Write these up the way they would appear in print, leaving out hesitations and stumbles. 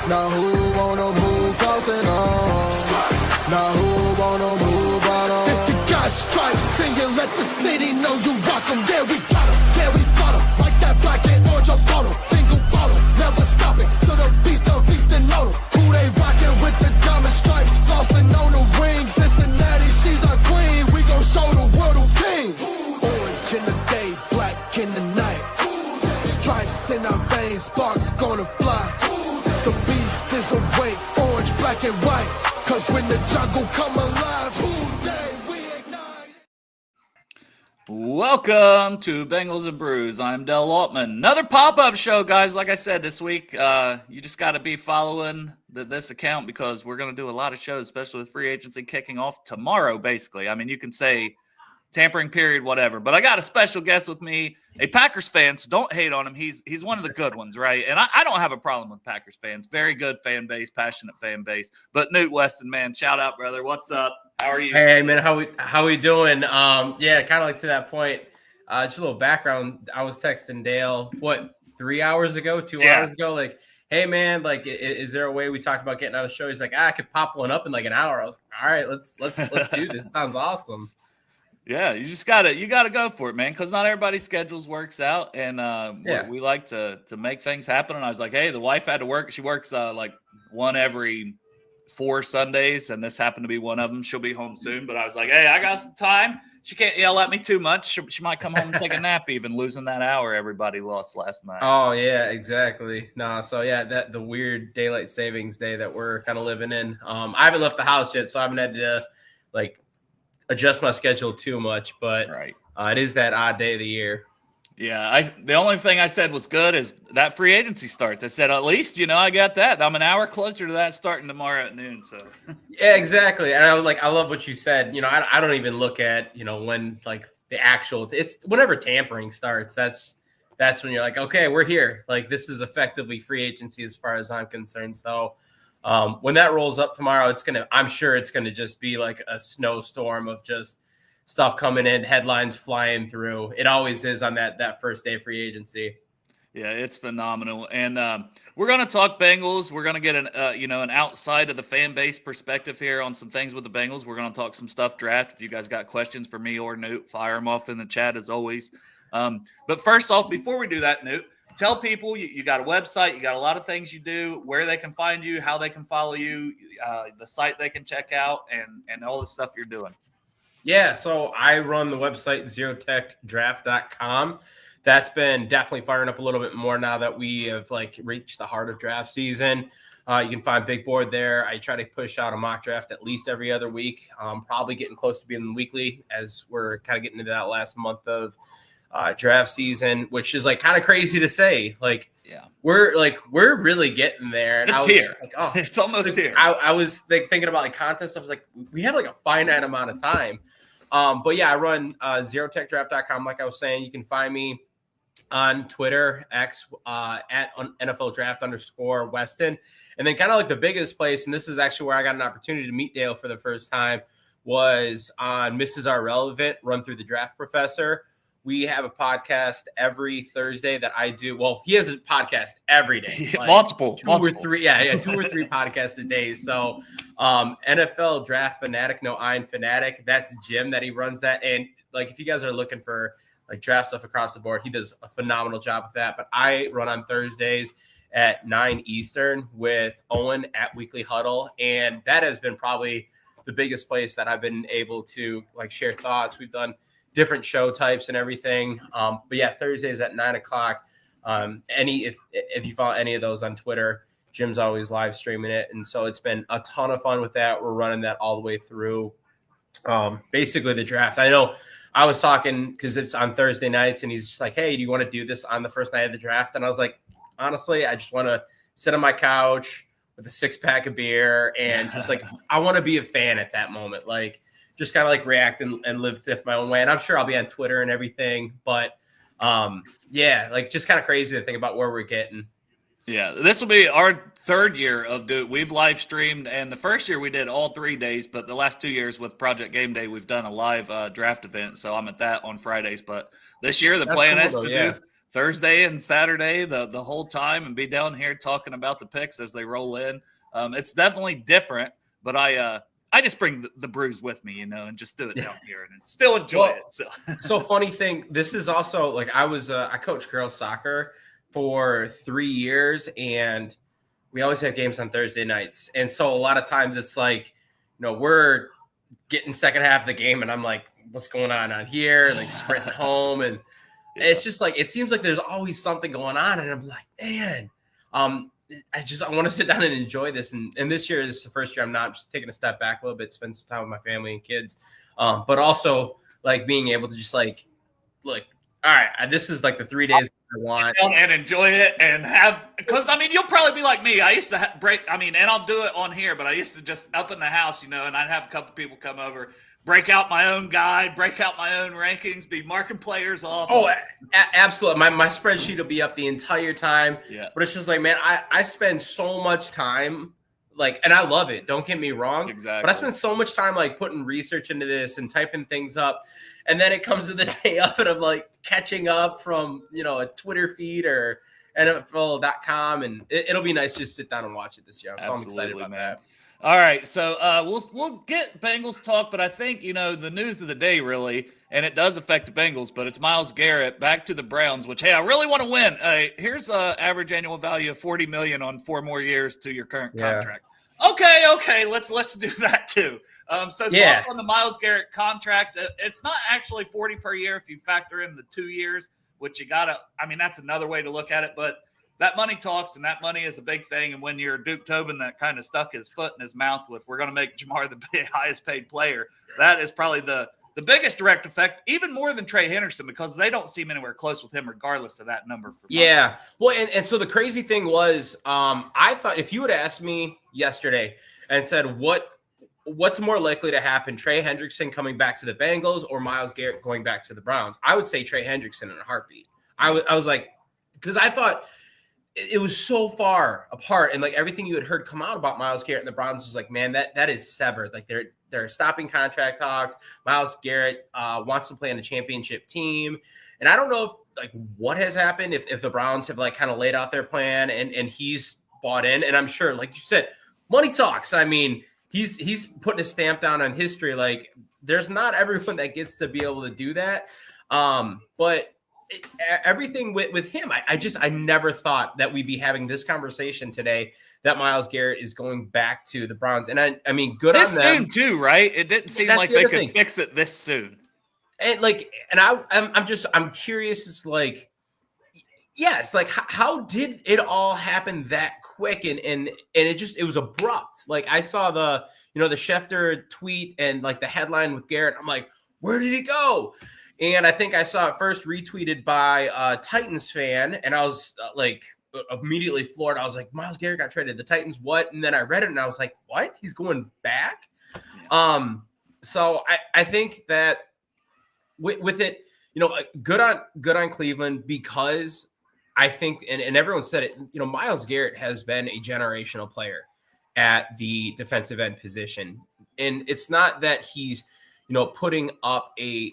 Now who wanna move crossing on? Now who wanna move out on? If you got stripes, sing it, let the city know you rock 'em. Yeah, we got 'em, yeah, we fought 'em. Like that black and orange up on 'em. Finger ball 'em, never stop it. To the beast of feasting on 'em. Who they rockin' with the diamond stripes? Flossing on the ring. Cincinnati, she's our queen. We gon' show the world who king. Orange in the day, black in the night. Stripes in our veins, sparks gonna fly. The beast is awake, orange, black and white. Cause when the jungle come alive, who day we ignite. Welcome to Bengals and Brews. I'm Del Altman. Another pop-up show, guys. Like I said, this week, you just got to be following this account because we're going to do a lot of shows, especially with free agency kicking off tomorrow, basically. I mean, you can say tampering period, whatever. But I got a special guest with me, a Packers fan, so don't hate on him. He's one of the good ones, right? And I don't have a problem with Packers fans. Very good fan base, passionate fan base. But Newt Westen, man, shout out, brother. What's up? How are you? Hey, man, how we doing? Yeah, kind of like to that point. Just a little background. I was texting Dale, 3 hours ago, 2 hours ago? Like, hey, man, like, is there a way we talked about getting on a show? He's like, I could pop one up in like an hour. I was like, all right, let's do this. Sounds awesome. Yeah, you gotta go for it, man, because not everybody's schedules works out, and we like to make things happen. And I was like, hey, the wife had to work. She works like one every 4 Sundays, and this happened to be one of them. She'll be home soon, but I was like, hey, I got some time. She can't yell at me too much. She might come home and take a nap, even losing that hour everybody lost last night. Oh yeah, exactly. No, so yeah, that the weird daylight savings day that we're kind of living in. I haven't left the house yet, so I haven't had to like adjust my schedule too much, but right. It is that odd day of the year. Yeah, the only thing I said was good is that free agency starts. I said, at least, I got that. I'm an hour closer to that starting tomorrow at noon. So yeah, exactly. And I love what you said. I don't even look at, when like the actual, it's whenever tampering starts, that's when you're like, okay, we're here. Like this is effectively free agency as far as I'm concerned. So when that rolls up tomorrow, I'm sure it's going to just be like a snowstorm of just stuff coming in, headlines flying through. It always is on that first day of free agency. Yeah, it's phenomenal. And we're going to talk Bengals. We're going to get an outside of the fan base perspective here on some things with the Bengals. We're going to talk some stuff draft. If you guys got questions for me or Newt, fire them off in the chat as always. But first off, before we do that, Newt, tell people you got a website, you got a lot of things you do, where they can find you, how they can follow you, the site they can check out, and all the stuff you're doing. Yeah, so I run the website zerotechdraft.com. That's been definitely firing up a little bit more now that we have reached the heart of draft season. You can find Big Board there. I try to push out a mock draft at least every other week. Probably getting close to being weekly as we're kind of getting into that last month of draft season, which is kind of crazy to say. We're really getting there. And it's here. It's almost here. I was thinking about contests. I was like, we have a finite amount of time. But yeah, I run zerotechdraft.com. Like I was saying, you can find me on Twitter, X, at NFL Draft _Weston. And then kind of the biggest place, and this is actually where I got an opportunity to meet Dale for the first time, was on Mrs. R Relevant, Run Through the Draft Professor. We have a podcast every Thursday that I do. Well, he has a podcast every day. Multiple. Two or three podcasts a day. So NFL Draft Fanatic, no I in Fanatic. That's Jim that he runs that. And if you guys are looking for draft stuff across the board, he does a phenomenal job with that. But I run on Thursdays at 9 Eastern with Owen at Weekly Huddle. And that has been probably the biggest place that I've been able to share thoughts. We've done different show types and everything. But yeah, Thursdays at 9:00. If you follow any of those on Twitter, Jim's always live streaming it. And so it's been a ton of fun with that. We're running that all the way through basically the draft. I know I was talking because it's on Thursday nights and he's just like, hey, do you want to do this on the first night of the draft? And I was like, honestly, I just want to sit on my couch with a 6-pack of beer and just I want to be a fan at that moment. Just kind of react and live my own way. And I'm sure I'll be on Twitter and everything. But just kind of crazy to think about where we're getting. Yeah, this will be our third year of we've live streamed, and the first year we did all 3 days, but the last 2 years with Project Game Day, we've done a live draft event. So I'm at that on Fridays. But this year the plan is to do Thursday and Saturday the whole time and be down here talking about the picks as they roll in. It's definitely different, but I just bring the brews with me, and just do it down here and still enjoy it. So funny thing, this is also like I coached girls soccer for 3 years, and we always have games on Thursday nights. And so a lot of times it's like, we're getting second half of the game and I'm like, what's going on here? Like sprinting home. And it's just like, it seems like there's always something going on. And I'm like, man, I want to sit down and enjoy this. And this year, this is the first year I'm just taking a step back a little bit, spend some time with my family and kids. But also like being able to just like, all right, this is like the 3 days I want. And enjoy it and because you'll probably be like me. I used to and I'll do it on here, but I used to just up in the house, and I'd have a couple people come over, break out my own guide, break out my own rankings, be marking players off. Oh, absolutely. My spreadsheet will be up the entire time. Yeah. But it's just like, man, I spend so much time, and I love it. Don't get me wrong. Exactly. But I spend so much time, putting research into this and typing things up. And then it comes to the day of it, I'm catching up from, a Twitter feed or NFL.com. And it'll be nice to just sit down and watch it this year. So I'm excited about that. All right, so we'll get Bengals talk, but I think the news of the day really, and it does affect the Bengals, but it's Myles Garrett back to the Browns. Which I really want to win. Here's average annual value of $40 million on 4 more years to your current contract. Okay, let's do that too. Thoughts on the Myles Garrett contract? It's not actually 40 per year if you factor in the 2 years, which you gotta. That's another way to look at it, but. That money talks, and that money is a big thing. And when you're Duke Tobin that kind of stuck his foot in his mouth with, we're going to make Jamar the highest paid player, that is probably the biggest direct effect, even more than Trey Henderson, because they don't seem anywhere close with him regardless of that number. Yeah. Well, and so the crazy thing was, I thought if you would ask me yesterday and said, what's more likely to happen, Trey Hendrickson coming back to the Bengals or Myles Garrett going back to the Browns, I would say Trey Hendrickson in a heartbeat. I was like, because I thought – it was so far apart, and everything you had heard come out about Myles Garrett and the Browns was like, man, that is severed. They're stopping contract talks. Myles Garrett wants to play on a championship team, and I don't know if what has happened if the Browns have kind of laid out their plan and he's bought in. And I'm sure, like you said, money talks. He's putting a stamp down on history. There's not everyone that gets to be able to do that, but. Everything with him, I never thought that we'd be having this conversation today that Myles Garrett is going back to the Browns. And I mean, good this on them. Soon too, right? It didn't seem like they could fix it this soon. And I'm curious. It's how did it all happen that quick? And it was abrupt. I saw the Schefter tweet and the headline with Garrett. I'm like, where did he go? And I think I saw it first retweeted by a Titans fan, and I was immediately floored. I was like, Myles Garrett got traded. The Titans, what? And then I read it, and I was like, what? He's going back? Yeah. So I think that with it, good on Cleveland, because I think, and everyone said it, Myles Garrett has been a generational player at the defensive end position. And it's not that he's, putting up a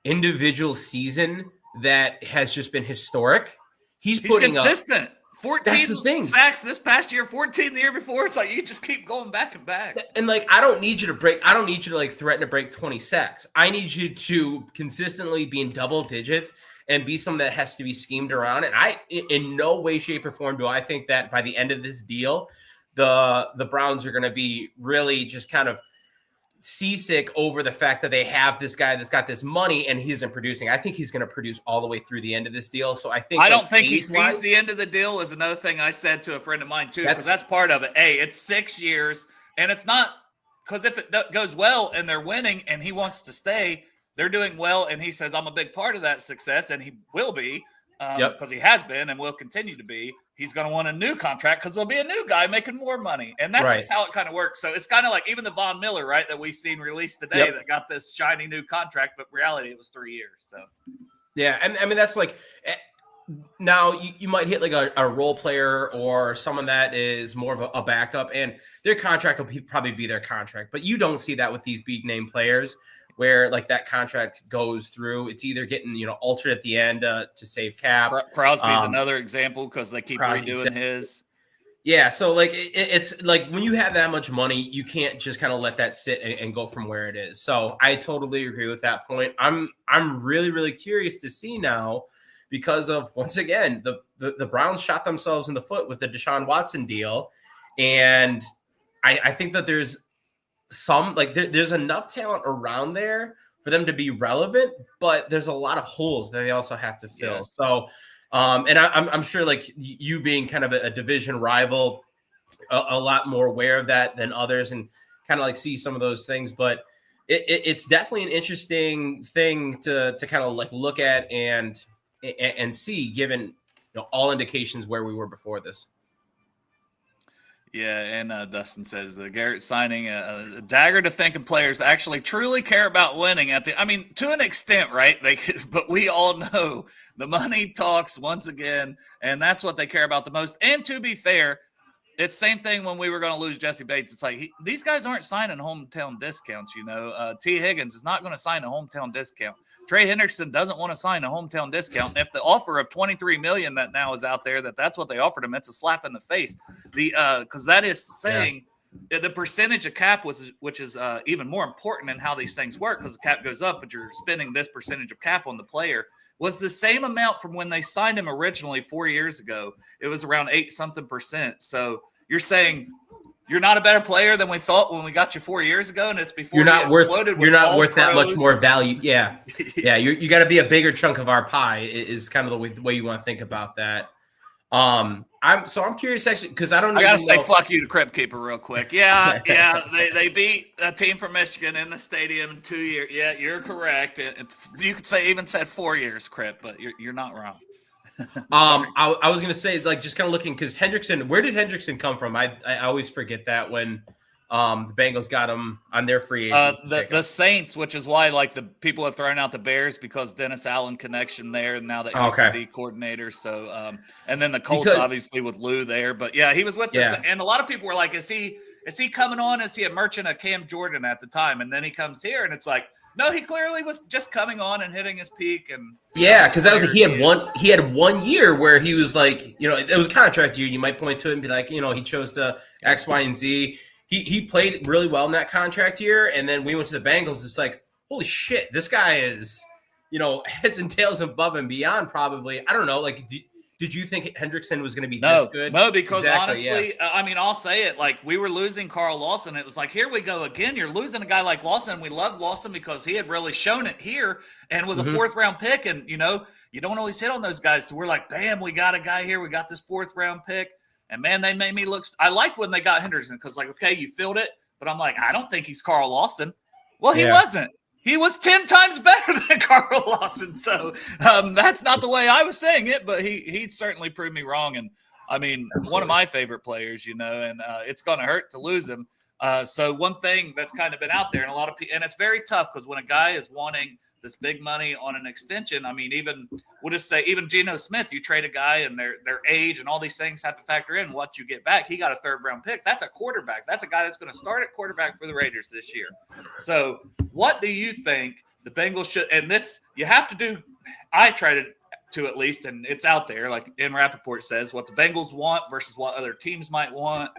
individual season that has just been historic. He's putting consistent. Up 14 sacks this past year, 14 the year before. It's you just keep going back and back. And I don't need you to threaten to break 20 sacks. I need you to consistently be in double digits and be someone that has to be schemed around. And in no way, shape, or form do I think that by the end of this deal, the Browns are going to be really just kind of seasick over the fact that they have this guy that's got this money and he isn't producing. I think he's going to produce all the way through the end of this deal. So I don't think he sees the end of the deal is another thing I said to a friend of mine too, because that's part of it. It's 6 years, and it's not because if it goes well and they're winning and he wants to stay, they're doing well, and he says, I'm a big part of that success, and he will be because he has been and will continue to be. He's going to want a new contract because there'll be a new guy making more money. And that's just how it kind of works. So it's kind of like even the Von Miller, right, that we've seen released today that got this shiny new contract, but reality, it was 3 years. So, yeah. And that's now you might hit a role player or someone that is more of a backup, and their contract will probably be their contract. But you don't see that with these big name players. where like that contract goes through. It's either getting, altered at the end to save cap. Crosby's another example because they keep redoing his. Yeah, so like it's like when you have that much money, you can't just kind of let that sit and go from where it is. So I totally agree with that point. I'm really, really curious to see now, because of, once again, the Browns shot themselves in the foot with the Deshaun Watson deal. And I think that there's there's enough talent around there for them to be relevant, but there's a lot of holes that they also have to fill. Yes. So, and I'm sure, like, you being kind of a division rival, a lot more aware of that than others, and kind of like see some of those things. But it's definitely an interesting thing to kind of like look at and see, given all indications where we were before this. Yeah, and Dustin says the Garrett signing a dagger to thinking players actually truly care about winning. To an extent, right? But we all know the money talks once again, and that's what they care about the most. And to be fair, it's the same thing when we were going to lose Jesse Bates. It's like these guys aren't signing hometown discounts. T. Higgins is not going to sign a hometown discount. Trey Hendrickson doesn't want to sign a hometown discount. And if the offer of $23 million that now is out there, that's what they offered him, it's a slap in the face. Because that is saying the percentage of cap which is even more important in how these things work, because the cap goes up, but you're spending this percentage of cap on the player, was the same amount from when they signed him originally 4 years ago. It was around 8-something%. So you're saying you're not a better player than we thought when we got you 4 years ago, and it's before you're not worth that much more value. Yeah, yeah. You got to be a bigger chunk of our pie. Is kind of the way you want to think about that. I'm curious actually, because I gotta say fuck you to Crypt Keeper real quick. Yeah, they beat a team from Michigan in the stadium in 2 years. Yeah, you're correct. You could say 4 years, Crypt, but you're not wrong. I was gonna say, like, just kind of looking, because Hendrickson, where did Hendrickson come from? I always forget that when the Bengals got him on their free agent. The Saints, which is why like the people have thrown out the Bears, because Dennis Allen connection there now that he's the D coordinator. So and then the Colts obviously with Lou there, but yeah, he was with us, and a lot of people were like, is he coming on? Is he a merchant of Cam Jordan at the time? And then he comes here, and it's like, no, he clearly was just coming on and hitting his peak. And because that was he had 1 year where he was like, it was a contract year. You might point to it and be like, he chose to X, Y, and Z. He played really well in that contract year, and then we went to the Bengals. It's like, holy shit, this guy is, heads and tails above and beyond. Probably, I don't know. Like, did you think Hendrickson was going to be this good? No, because honestly, I'll say it. Like, we were losing Carl Lawson. It was like, here we go again. You're losing a guy like Lawson. We love Lawson because he had really shown it here and was a fourth-round pick. And, you don't always hit on those guys. So we're like, bam, we got a guy here. We got this fourth-round pick. And, man, they made me look – I liked when they got Hendrickson because, like, okay, you filled it. But I'm like, I don't think he's Carl Lawson. Well, he wasn't. He was 10 times better than Carl Lawson. So that's not the way I was saying it, but he certainly proved me wrong. And, Absolutely. One of my favorite players, and it's going to hurt to lose him. So one thing that's kind of been out there, and a lot of people – and it's very tough because when a guy is wanting – this big money on an extension. We'll just say even Geno Smith, you trade a guy and their age and all these things have to factor in what you get back. He got a third-round pick. That's a quarterback. That's a guy that's going to start at quarterback for the Raiders this year. So what do you think the Bengals should – and this you have to do – I tried to at least, and it's out there, like M. Rappaport says, what the Bengals want versus what other teams might want,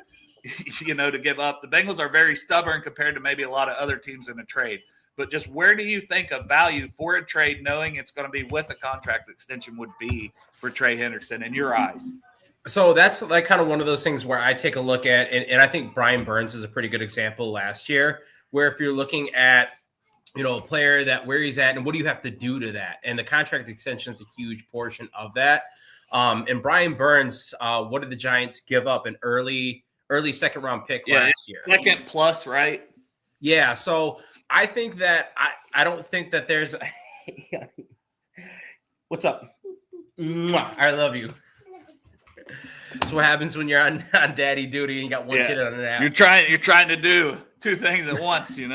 to give up. The Bengals are very stubborn compared to maybe a lot of other teams in a trade. But just where do you think a value for a trade, knowing it's going to be with a contract extension, would be for Trey Hendrickson in your eyes? So that's like kind of one of those things where I take a look at, and I think Brian Burns is a pretty good example last year, where if you're looking at, a player that where he's at and what do you have to do to that? And the contract extension is a huge portion of that. And Brian Burns, what did the Giants give up? An early second round pick last year. Second plus, right? Yeah, so I think that I don't think that there's what's up? I love you. That's what happens when you're on daddy duty and you got one kid on an app. You're trying to do two things at once, You're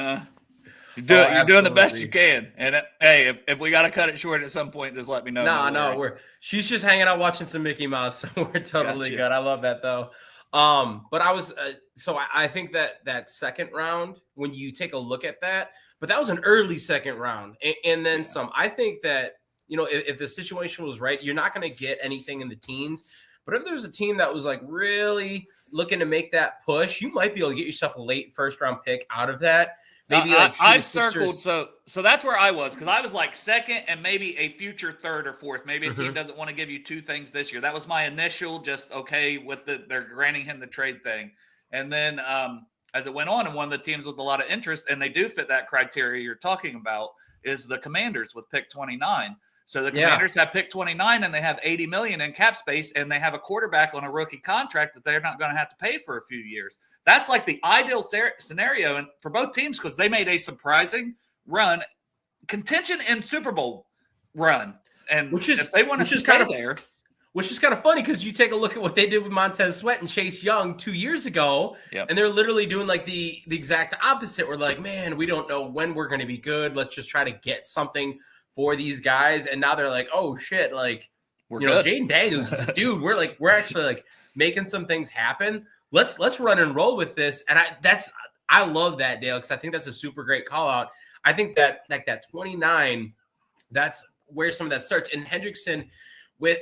doing the best you can. And hey, if we got to cut it short at some point, just let me know. No, she's just hanging out watching some Mickey Mouse, so we're totally good. I love that though. But I was so I think that second round, when you take a look at that, but that was an early second round, and then some. I think that, you know, if the situation was right, you're not going to get anything in the teens. But if there's a team that was like really looking to make that push, you might be able to get yourself a late first round pick out of that. Maybe I've circled, so that's where I was, because I was like second and maybe a future third or fourth. Maybe a team doesn't want to give you two things this year. That was my initial just okay with they're granting him the trade thing. And then as it went on, and one of the teams with a lot of interest, and they do fit that criteria you're talking about, is the Commanders with pick 29. So the Commanders have pick 29 and they have $80 million in cap space, and they have a quarterback on a rookie contract that they're not going to have to pay for a few years. That's like the ideal scenario and for both teams, because they made a surprising run, contention in Super Bowl run. And if they want to stay there. Which is kind of funny, because you take a look at what they did with Montez Sweat and Chase Young 2 years ago, and they're literally doing like the exact opposite. We're like, man, we don't know when we're going to be good. Let's just try to get something for these guys. And now they're like, oh shit, like, you know, Jaden Daniels, dude, we're actually like making some things happen. Let's run and roll with this. And I love that, Dale, because I think that's a super great call out. I think that like that 29, that's where some of that starts. And Hendrickson with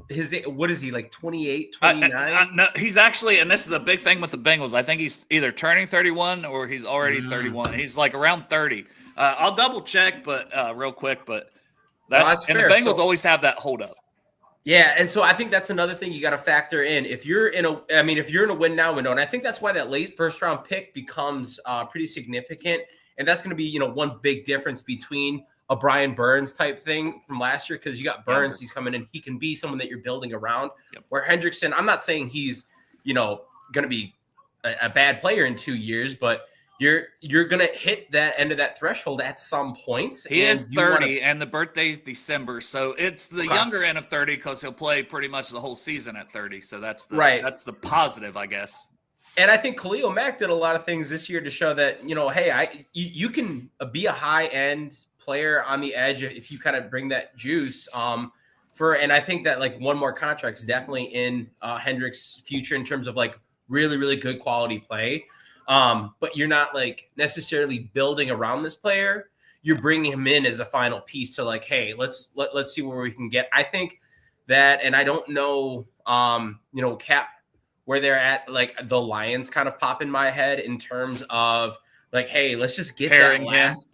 his, what is he, like 28, 29? No, he's actually, and this is a big thing with the Bengals, I think he's either turning 31 or he's already 31. He's like around 30. I'll double check, but real quick, but that's and fair. The Bengals always have that hold up. Yeah, and so I think that's another thing you got to factor in. If you're in a win now window, and I think that's why that late first round pick becomes pretty significant, and that's going to be, you know, one big difference between a Brian Burns type thing from last year, because you got Burns, he's coming in, he can be someone that you're building around. Where Hendrickson, I'm not saying he's, you know, going to be a bad player in 2 years, but you're going to hit that end of that threshold at some point. He is 30, and the birthday's December, so it's the younger end of 30, because he'll play pretty much the whole season at 30. So that's the positive, I guess. And I think Khalil Mack did a lot of things this year to show that, you know, hey, you can be a high end player on the edge if you kind of bring that juice. And I think that like one more contract is definitely in Hendrick's future in terms of like really, really good quality play. But you're not like necessarily building around this player. You're bringing him in as a final piece to like, hey, let's see where we can get. I think that, and I don't know, you know, Cap, where they're at, like the Lions kind of pop in my head in terms of like, hey, let's just get that last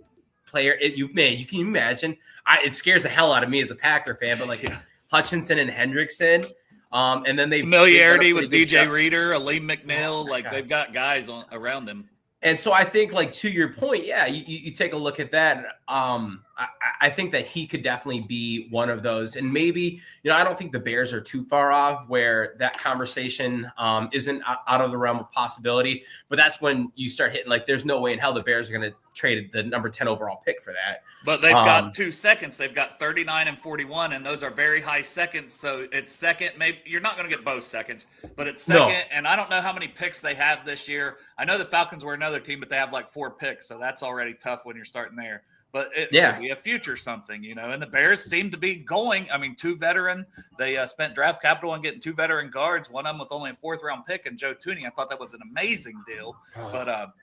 player. You can imagine. It scares the hell out of me as a Packer fan, but like Hutchinson and Hendrickson. And then they familiarity with DJ Reader, Aleem McNeil, like they've got guys around them. And so I think, like, to your point, yeah, you take a look at that. I think that he could definitely be one of those. And maybe, you know, I don't think the Bears are too far off where that conversation isn't out of the realm of possibility. But that's when you start hitting, like, there's no way in hell the Bears are going to trade the number 10 overall pick for that. But they've got 2 seconds. They've got 39 and 41, and those are very high seconds. So it's second. Maybe you're not going to get both seconds, but it's second. No. And I don't know how many picks they have this year. I know the Falcons were another team, but they have like 4 picks. So that's already tough when you're starting there. But it could be a future something, you know. And the Bears seem to be going. I mean, 2 veteran. They spent draft capital on getting 2 veteran guards. One of them with only a 4th-round pick, and Joe Tooney. I thought that was an amazing deal. But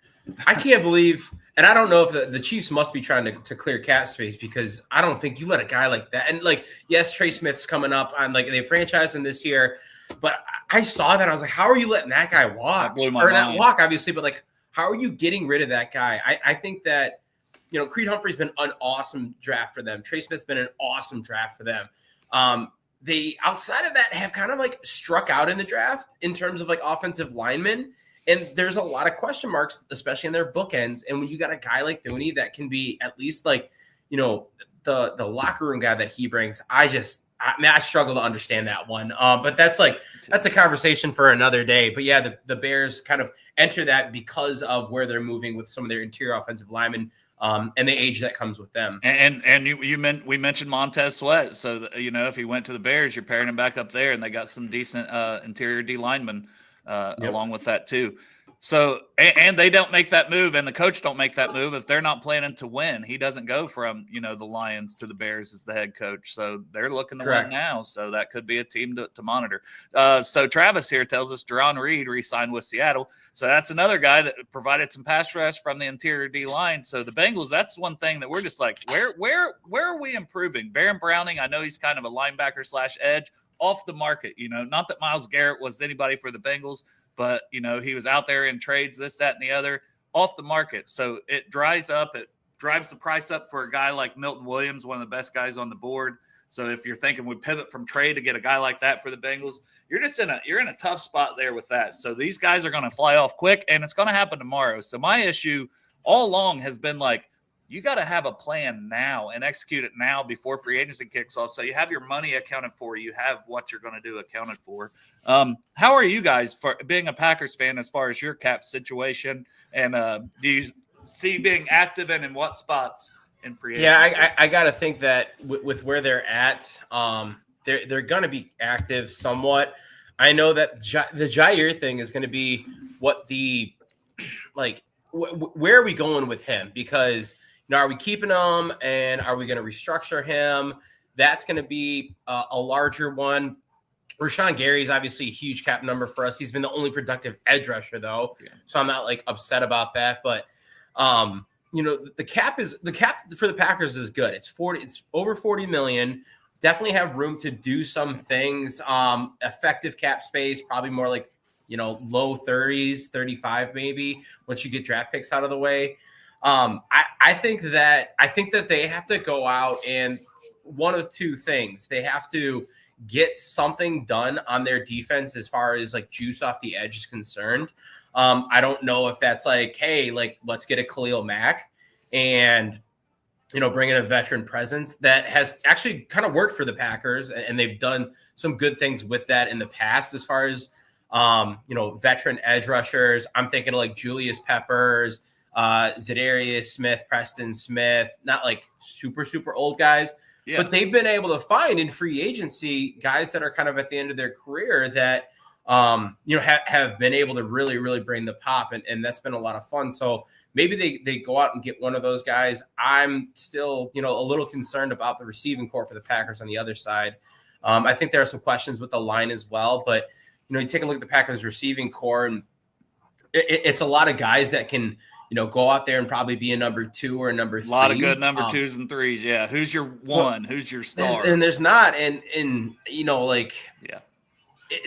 I can't believe, and I don't know if the Chiefs must be trying to clear cap space, because I don't think you let a guy like that. And like, yes, Trey Smith's coming up on, like, they franchised him this year, but I saw that. I was like, how are you letting that guy walk? That blew my mind. Not walk, obviously, but like, how are you getting rid of that guy? I think that, you know, Creed Humphrey's been an awesome draft for them. Trey Smith's been an awesome draft for them. They, outside of that, have kind of like struck out in the draft in terms of like offensive linemen. And there's a lot of question marks, especially in their bookends. And when you got a guy like Thuney that can be at least like, you know, the locker room guy that he brings, I struggle to understand that one. But that's a conversation for another day. But yeah, the Bears kind of enter that because of where they're moving with some of their interior offensive linemen. And the age that comes with them. And we mentioned Montez Sweat. So, you know, if he went to the Bears, you're pairing him back up there, and they got some decent interior D linemen. along with that too. So, and they don't make that move, and the coach don't make that move if they're not planning to win. He doesn't go from, the Lions to the Bears as the head coach. So they're looking to win now. So that could be a team to monitor. So Travis here tells us Jerron Reed re-signed with Seattle. So that's another guy that provided some pass rush from the interior D line. So the Bengals, that's one thing that we're just like, where are we improving? Baron Browning, I know he's kind of a linebacker / edge, off the market. Not that Myles Garrett was anybody for the Bengals, but, he was out there in trades, this, that, and the other, off the market. So it dries up. It drives the price up for a guy like Milton Williams, one of the best guys on the board. So if you're thinking we pivot from trade to get a guy like that for the Bengals, you're in a tough spot there with that. So these guys are going to fly off quick, and it's going to happen tomorrow. So my issue all along has been like, you got to have a plan now and execute it now before free agency kicks off. So you have your money accounted for. You have what you're going to do accounted for. How are you guys for being a Packers fan as far as your cap situation? And do you see being active and in what spots in free agency? Yeah, I got to think that with where they're at, they're going to be active somewhat. I know that the Jair thing is going to be what where are we going with him? Because are we keeping him, and are we going to restructure him? That's going to be a larger one. Rashawn Gary is obviously a huge cap number for us. He's been the only productive edge rusher, though, so I'm not upset about that. But the cap for the Packers is good. It's over $40 million. Definitely have room to do some things. Effective cap space, probably more low 30s, 35 maybe, once you get draft picks out of the way. I think that they have to go out and one of two things. They have to get something done on their defense as far as juice off the edge is concerned. I don't know if that's hey, let's get a Khalil Mack and, bring in a veteran presence that has actually kind of worked for the Packers, and they've done some good things with that in the past as far as, veteran edge rushers. I'm thinking of Julius Peppers, Zadarius Smith, Preston Smith, not super, super old guys, but they've been able to find in free agency guys that are kind of at the end of their career that, have been able to really, really bring the pop. And that's been a lot of fun. So maybe they go out and get one of those guys. I'm still, a little concerned about the receiving core for the Packers on the other side. I think there are some questions with the line as well, but, you take a look at the Packers receiving core, and it's a lot of guys that can, go out there and probably be a number 2 or a number 3. A lot of good number 2s and 3s. Yeah. Who's your one? Who's your star? And there's not. And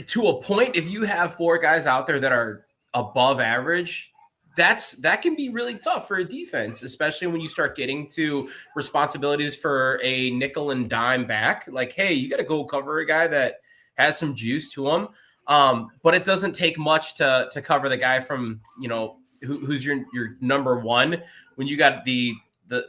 to a point, if you have 4 guys out there that are above average, that can be really tough for a defense, especially when you start getting to responsibilities for a nickel and dime back. Hey, you got to go cover a guy that has some juice to him. But it doesn't take much to cover the guy from, who's your number 1 when you got the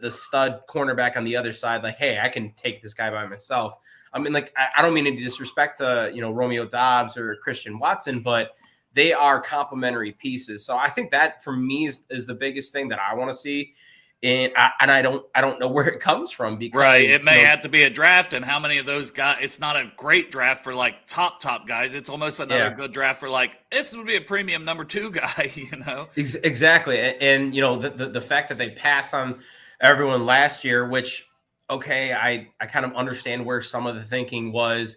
stud cornerback on the other side. Hey, I can take this guy by myself. I mean, I don't mean to disrespect Romeo Doubs or Christian Watson, but they are complementary pieces. So I think that for me is the biggest thing that I want to see. And I don't know where it comes from, because it may have to be a draft, and how many of those guys? It's not a great draft for top guys. It's almost another good draft for this would be a premium number 2 guy. Exactly, and the fact that they passed on everyone last year, which I kind of understand where some of the thinking was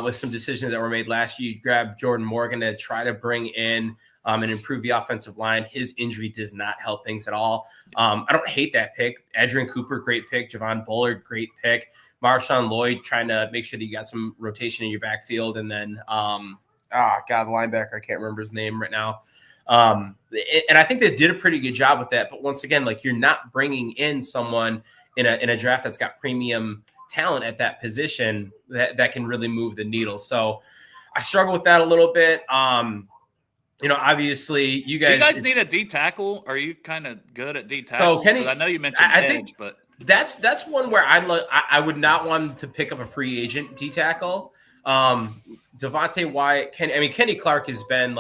with some decisions that were made last year. You grabbed Jordan Morgan to try to bring in and improve the offensive line. His injury does not help things at all. I don't hate that pick. Adrian Cooper, great pick. Javon Bullard, great pick. Marshawn Lloyd, trying to make sure that you got some rotation in your backfield. And then, the linebacker, I can't remember his name right now. And I think they did a pretty good job with that. But once again, you're not bringing in someone in a draft that's got premium talent at that position that can really move the needle. So I struggle with that a little bit. Obviously, you guys need a D tackle. Are you kind of good at D tackle? So Kenny, I know you mentioned edge, but that's one where I would not want to pick up a free agent D tackle. Devontae Wyatt, Kenny Clark has been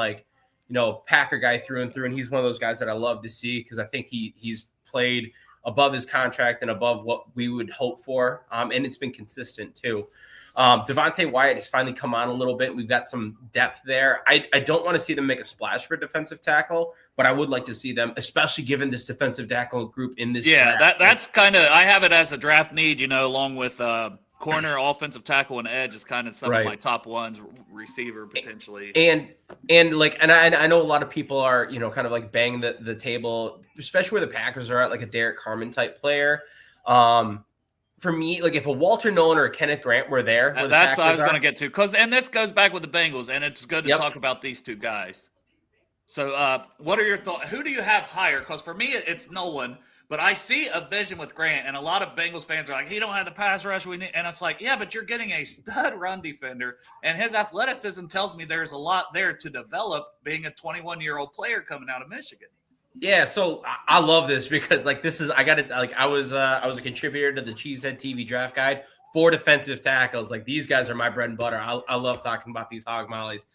Packer guy through and through, and he's one of those guys that I love to see, because I think he's played above his contract and above what we would hope for, and it's been consistent too. Devontae Wyatt has finally come on a little bit. We've got some depth there. I don't want to see them make a splash for defensive tackle, but I would like to see them, especially given this defensive tackle group in this draft. That's kind of, I have it as a draft need, along with corner, offensive tackle, and edge is kind of some of my top ones, receiver potentially. And I know a lot of people are, kind of like banging the table, especially where the Packers are at, like a Derek Carman type player. For me, like if a Walter Nolan or a Kenneth Grant were there, that's what I was going to get to. And this goes back with the Bengals, and it's good to talk about these two guys. So what are your thoughts? Who do you have higher? Because for me, it's Nolan. But I see a vision with Grant, and a lot of Bengals fans are like, he don't have the pass rush we need. And it's like, yeah, but you're getting a stud run defender, and his athleticism tells me there's a lot there to develop being a 21-year-old player coming out of Michigan. Yeah, so I love this because I was a contributor to the Cheesehead TV draft guide for defensive tackles. Like these guys are my bread and butter. I love talking about these hog mollies.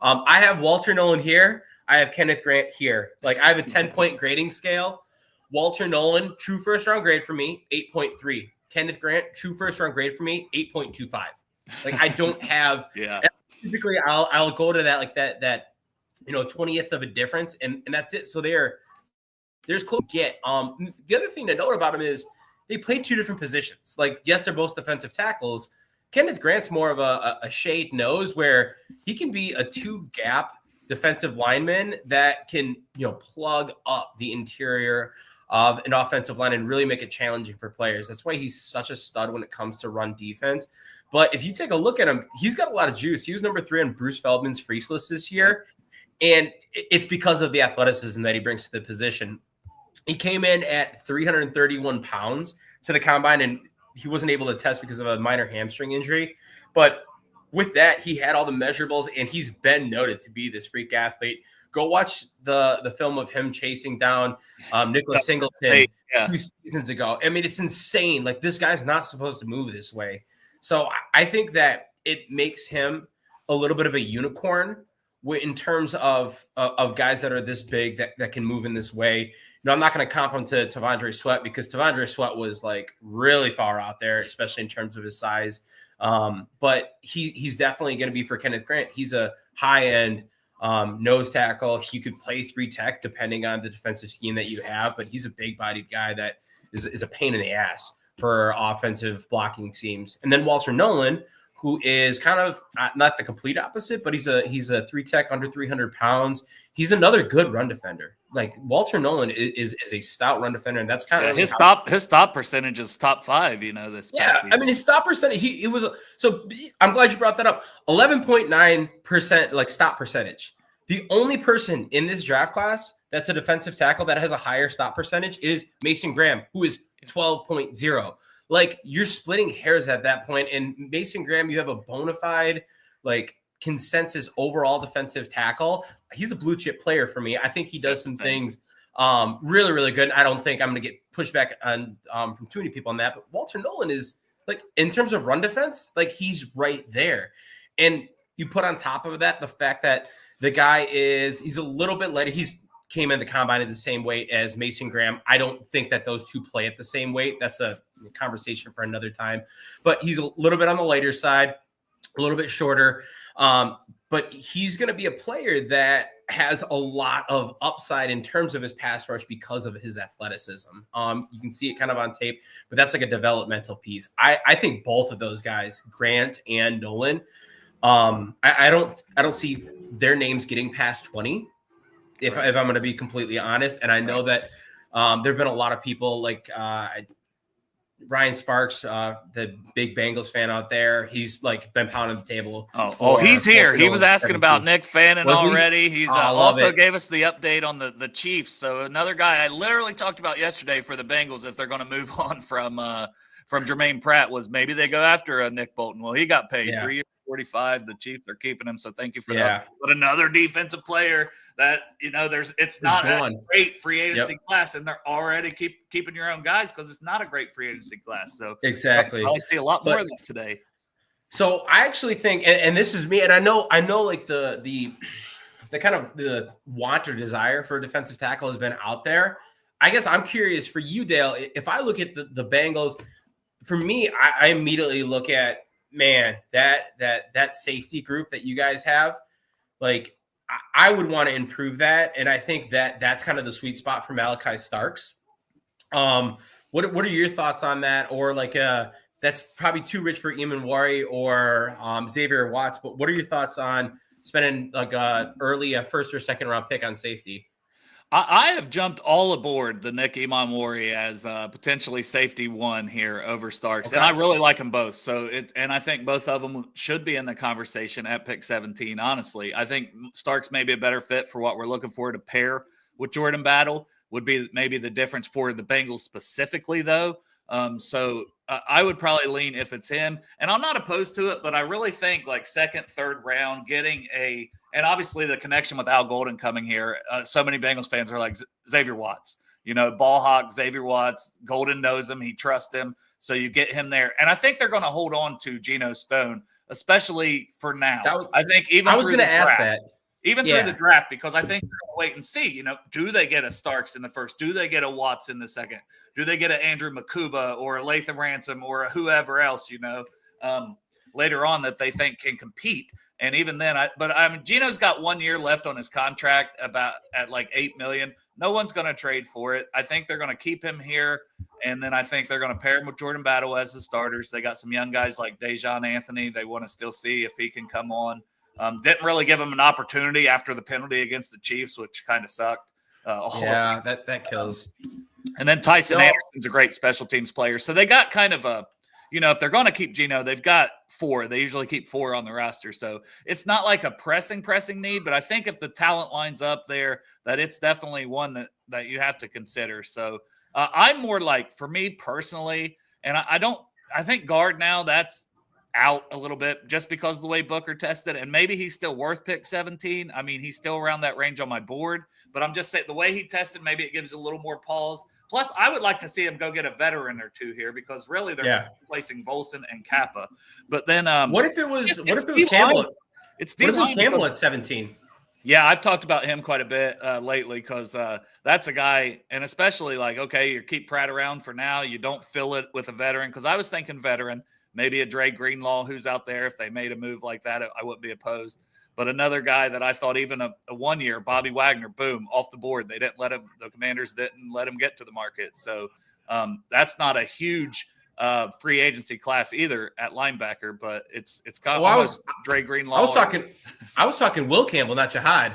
I have Walter Nolan here. I have Kenneth Grant here. Like I have a 10-point grading scale. Walter Nolan, true first-round grade for me, 8.3. Kenneth Grant, true first-round grade for me, 8.25. Like I don't have typically I'll go to that like that 20th of a difference, and that's it. So there's close to get. The other thing to note about him is they played two different positions. Like, yes, they're both defensive tackles. Kenneth Grant's more of a shade nose where he can be a two-gap defensive lineman that can, plug up the interior of an offensive line and really make it challenging for players. That's why he's such a stud when it comes to run defense. But if you take a look at him, he's got a lot of juice. He was number 3 on Bruce Feldman's Freaks list this year. And it's because of the athleticism that he brings to the position. He came in at 331 pounds to the combine, and he wasn't able to test because of a minor hamstring injury. But with that, he had all the measurables, and he's been noted to be this freak athlete. Go watch the film of him chasing down Nicholas Singleton 2 seasons ago. I mean, it's insane. Like, this guy's not supposed to move this way. So I think that it makes him a little bit of a unicorn in terms of guys that are this big that can move in this way. I'm not going to comp him to Tavondre Sweat because Tavondre Sweat was like really far out there, especially in terms of his size. But he's definitely going to be for Kenneth Grant. He's a high-end nose tackle. He could play 3 tech depending on the defensive scheme that you have, but he's a big-bodied guy that is a pain in the ass for offensive blocking schemes. And then Walter Nolan, who is kind of not the complete opposite, but he's a 3 tech under 300 pounds. He's another good run defender. Like Walter Nolan is a stout run defender, and that's kind of his stop percentage is top 5. This I mean his stop percentage. He was so. I'm glad you brought that up. 11.9% like stop percentage. The only person in this draft class that's a defensive tackle that has a higher stop percentage is Mason Graham, who is 12.0. Like you're splitting hairs at that point. And Mason Graham, you have a bona fide like consensus overall defensive tackle. He's a blue chip player for me. I think he does some things really, really good. I don't think I'm going to get pushback on from too many people on that. But Walter Nolan is like in terms of run defense, like he's right there. And you put on top of that the fact that the guy he's a little bit lighter. He's came in the combine at the same weight as Mason Graham. I don't think that those two play at the same weight. That's a conversation for another time. But he's a little bit on the lighter side, a little bit shorter. But he's going to be a player that has a lot of upside in terms of his pass rush because of his athleticism. You can see it kind of on tape, but that's like a developmental piece. I think both of those guys, Grant and Nolan, I don't see their names getting past 20. If I'm going to be completely honest. And I know that there've been a lot of people like Ryan Sparks, the big Bengals fan out there. He's like been pounding the table. Oh, he's here. He was asking about Nick Fannin already. He's also gave us the update on the Chiefs. So another guy I literally talked about yesterday for the Bengals, if they're going to move on from Jermaine Pratt, was maybe they go after Nick Bolton. Well, he got paid 3 years, 45. The Chiefs are keeping him. So thank you for that. But another defensive player that, it's not a great free agency class, and they're already keeping your own guys because it's not a great free agency class. So exactly, I see a lot more of that today. So I actually think, and this is me, and I know like the kind of the want or desire for a defensive tackle has been out there. I guess I'm curious for you, Dale. If I look at the Bengals, for me, I immediately look at man, that safety group that you guys have, like I would want to improve that, and I think that's kind of the sweet spot for Malachi Starks. What are your thoughts on that? Or like that's probably too rich for Eamon Wari or Xavier Watts. But what are your thoughts on spending like early first or second round pick on safety? I have jumped all aboard the Nick Imamori as potentially safety one here over Starks, Okay. and I really like them both. And I think both of them should be in the conversation at pick 17. Honestly, I think Starks may be a better fit for what we're looking for to pair with Jordan Battle. Would be maybe the difference for the Bengals specifically, though. I would probably lean if it's him, and I'm not opposed to it, but I really think like second, third round, and obviously the connection with Al Golden coming here. So many Bengals fans are like Xavier Watts, ball hawk, Xavier Watts. Golden knows him. He trusts him. So you get him there. And I think they're going to hold on to Geno Stone, especially for now. I think even I was going to ask that. Even through the draft, because I think they're going to wait and see, do they get a Starks in the first? Do they get a Watts in the second? Do they get an Andrew Makuba or a Latham Ransom or a whoever else, later on that they think can compete? And even then, Geno's got 1 year left on his contract at like $8 million. No one's going to trade for it. I think they're going to keep him here. And then I think they're going to pair him with Jordan Battle as the starters. They got some young guys like Dejon Anthony. They want to still see if he can come on. Didn't really give him an opportunity after the penalty against the Chiefs, which kind of sucked. Yeah, that kills. And then Tyson Anderson's a great special teams player. So they got kind of if they're going to keep Geno, they've got 4. They usually keep 4 on the roster. So it's not like a pressing need, but I think if the talent lines up there, that it's definitely one that you have to consider. So I'm more like, for me personally, and I think guard now, that's out a little bit just because of the way Booker tested, and maybe he's still worth pick 17. I mean, he's still around that range on my board, but I'm just saying the way he tested, maybe it gives a little more pause. Plus, I would like to see him go get a veteran or two here because really they're replacing Volson and Kappa. But then, what if it was Campbell? It's Campbell at 17. Yeah, I've talked about him quite a bit lately because that's a guy, and especially like, okay, you keep Pratt around for now. You don't fill it with a veteran because I was thinking veteran. Maybe a Dre Greenlaw who's out there. If they made a move like that, I wouldn't be opposed. But another guy that I thought even a 1 year, Bobby Wagner, boom, off the board. The Commanders didn't let him get to the market. So that's not a huge free agency class either at linebacker, but it's kind of Dre Greenlaw. I was talking Will Campbell, not Jihad.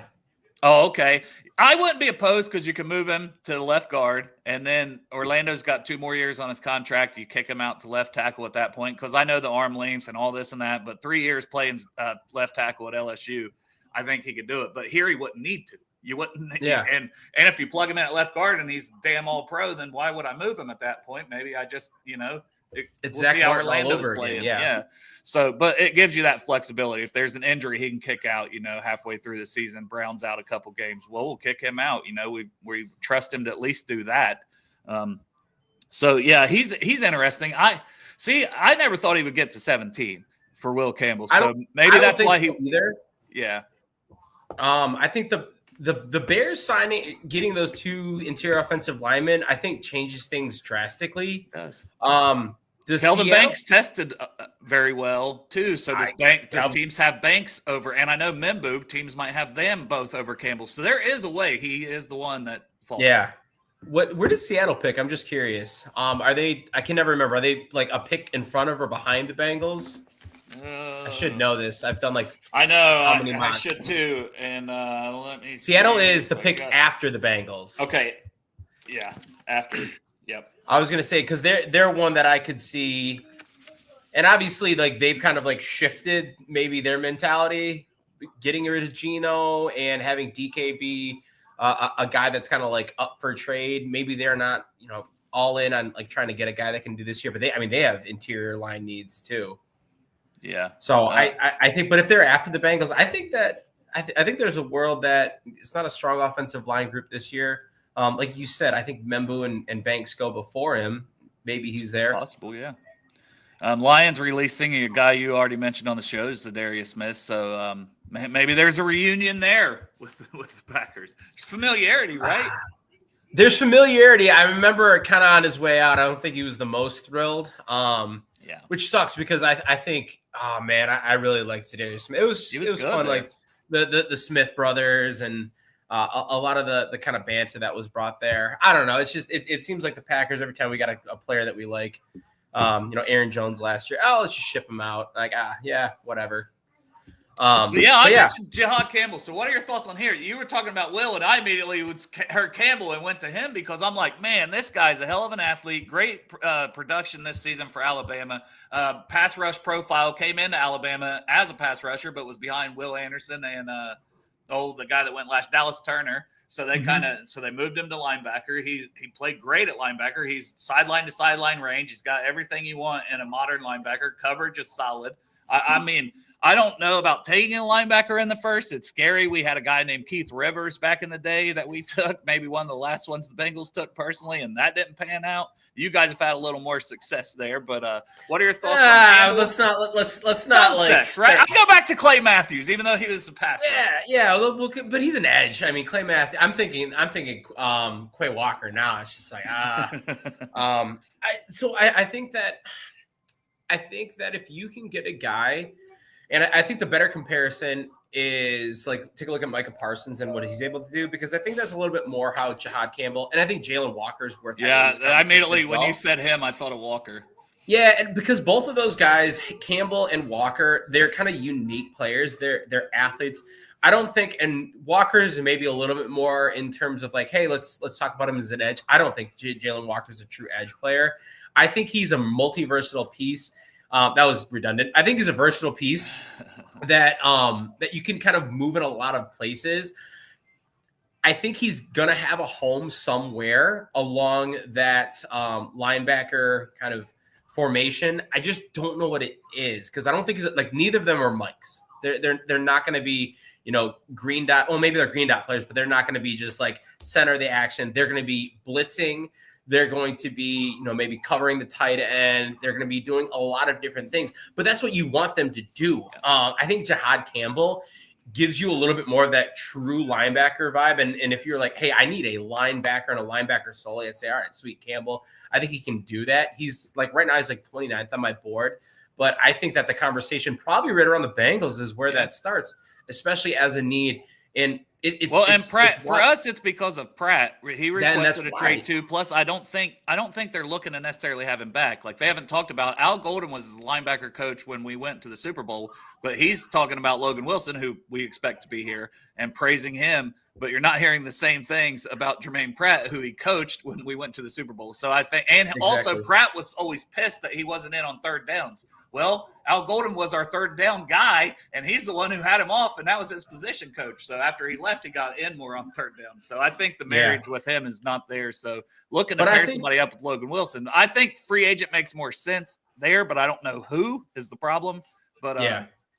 Oh, okay. I wouldn't be opposed because you can move him to the left guard, and then Orlando's got 2 more years on his contract. You kick him out to left tackle at that point because I know the arm length and all this and that, but 3 years playing left tackle at LSU, I think he could do it. But here he wouldn't need to. You wouldn't. Yeah. And if you plug him in at left guard and he's damn all pro, then why would I move him at that point? Maybe I just, it's we'll see how Orlando's over playing. Yeah. So, but it gives you that flexibility. If there's an injury, he can kick out, halfway through the season. Brown's out a couple games. Well, we'll kick him out. We trust him to at least do that. So yeah, he's interesting. I never thought he would get to 17 for Will Campbell. So maybe that's why he either. Yeah. I think the Bears getting those 2 interior offensive linemen, I think changes things drastically. It does. Kelvin Banks tested very well too. So does teams have Banks over? And I know Membu teams might have them both over Campbell. So there is a way. He is the one that falls. Yeah. Where does Seattle pick? I'm just curious. Are they? I can never remember. Are they like a pick in front of or behind the Bengals? I should know this. I've done I know. I should too. And let me. Seattle is the pick after the Bengals. Okay. Yeah. After. Yep. I was gonna say because they're one that I could see, and obviously like they've kind of like shifted maybe their mentality, getting rid of Geno and having DK be a guy that's kind of like up for trade. Maybe they're not all in on like trying to get a guy that can do this year, but they have interior line needs too. Yeah. So I think, but if they're after the Bengals, I think that I think there's a world that it's not a strong offensive line group this year. Like you said, I think Membu and Banks go before him. Maybe he's there. Possible, yeah. Lions releasing a guy you already mentioned on the show, Zadarius Smith. So maybe there's a reunion there with the Packers. There's familiarity, right? There's familiarity. I remember kind of on his way out. I don't think he was the most thrilled. Yeah. Yeah. Which sucks because I think, oh man, I really liked Zadarius Smith. It was good fun, there. like the Smith brothers and a lot of the kind of banter that was brought there. I don't know. It's just it seems like the Packers, every time we got a player that we like, Aaron Jones last year, let's just ship him out. Like, yeah, whatever. I mentioned Jihad Campbell. So what are your thoughts on here? You were talking about Will, and I immediately heard Campbell and went to him because I'm like, man, this guy's a hell of an athlete. Great production this season for Alabama. Pass rush profile, came into Alabama as a pass rusher, but was behind Will Anderson and the guy that went last, Dallas Turner. So they they moved him to linebacker. He played great at linebacker. He's sideline to sideline range. He's got everything you want in a modern linebacker. Coverage is solid. I mean, I don't know about taking a linebacker in the first. It's scary. We had a guy named Keith Rivers back in the day that we took, maybe one of the last ones the Bengals took personally, and that didn't pan out. You guys have had a little more success there, but what are your thoughts on Campbell? Let's not like right? I go back to Clay Matthews, even though he was a pass rusher. Yeah. Well, but he's an edge. I mean, Clay Matthews. I'm thinking Quay Walker now. It's just like I think that if you can get a guy, and I think the better comparison is like take a look at Micah Parsons and what he's able to do, because I think that's a little bit more how Jihad Campbell, and I think Jalen Walker's worth. Yeah, I immediately when you said him, I thought of Walker. Yeah, and because both of those guys, Campbell and Walker, they're kind of unique players. They're athletes. I don't think, and Walker's maybe a little bit more in terms of like, hey, let's talk about him as an edge. I don't think Jalen Walker's a true edge player. I think he's a multi-versatile piece. That was redundant. I think he's a versatile piece that you can kind of move in a lot of places. I think he's going to have a home somewhere along that linebacker kind of formation. I just don't know what it is, because I don't think it's like neither of them are Mikes. They're not going to be, green dot. Well, maybe they're green dot players, but they're not going to be just like center of the action. They're going to be blitzing. They're going to be, maybe covering the tight end. They're going to be doing a lot of different things, but that's what you want them to do. I think Jihad Campbell gives you a little bit more of that true linebacker vibe. And if you're like, hey, I need a linebacker and a linebacker solely, I'd say, all right, sweet, Campbell. I think he can do that. He's like, right now he's like 29th on my board, but I think that the conversation probably right around the Bengals is where that starts, especially as a need. And Pratt, for us, it's because of Pratt. He requested a trade too. Plus, I don't think they're looking to necessarily have him back. Like, they haven't talked about Al Golden was his linebacker coach when we went to the Super Bowl, but he's talking about Logan Wilson, who we expect to be here, and praising him. But you're not hearing the same things about Jermaine Pratt, who he coached when we went to the Super Bowl. So I think, and also Pratt was always pissed that he wasn't in on third downs. Well, Al Golden was our third down guy, and he's the one who had him off, and that was his position coach. So after he left, he got in more on third down. So I think the marriage with him is not there. So looking to pair somebody up with Logan Wilson, I think free agent makes more sense there, but I don't know who is the problem. But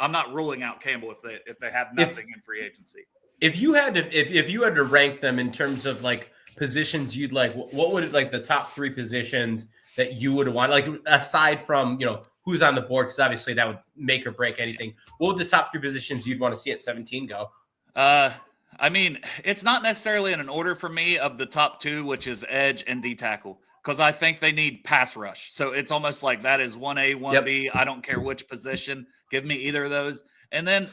I'm not ruling out Campbell if they have nothing in free agency. If you had to rank them in terms of like positions you'd like, what would like the top three positions that you would want, like aside from who's on the board, because obviously that would make or break anything. What would the top three positions you'd want to see at 17 go? I mean, it's not necessarily in an order for me of the top two, which is edge and D tackle, because I think they need pass rush. So it's almost like that is 1A, 1B. Yep. I don't care which position. Give me either of those. And then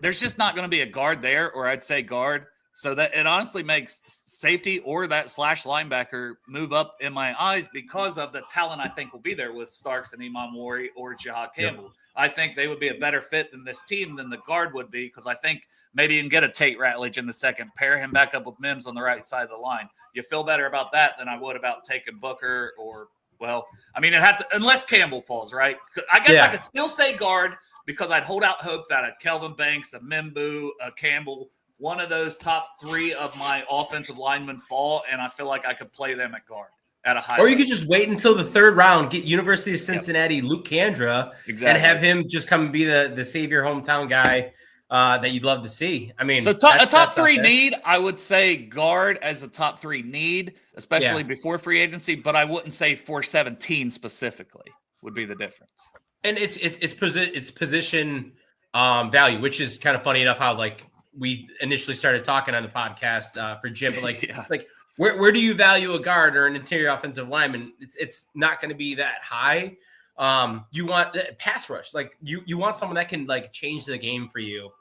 there's just not going to be a guard there, or I'd say guard. So that it honestly makes safety or that slash linebacker move up in my eyes because of the talent I think will be there with Starks and Imam Wari or Jihad Campbell. Yep. I think they would be a better fit than this team than the guard would be, because I think maybe you can get a Tate Ratledge in the second, pair him back up with Mims on the right side of the line. You feel better about that than I would about taking Booker or, well, I mean, it had to, unless Campbell falls, right? I guess I could still say guard, because I'd hold out hope that a Kelvin Banks, a Mimbu, a Campbell, one of those top three of my offensive linemen fall, and I feel like I could play them at guard at a high Or you could just wait until the third round, get University of Cincinnati, Luke Kandra, and have him just come and be the savior hometown guy that you'd love to see. I mean, so a top three need, I would say guard as a top three need, especially before free agency, but I wouldn't say 417 specifically would be the difference. And it's position value, which is kind of funny enough how like we initially started talking on the podcast for Jim, but like where do you value a guard or an interior offensive lineman? It's not going to be that high. You want pass rush. Like you want someone that can like change the game for you.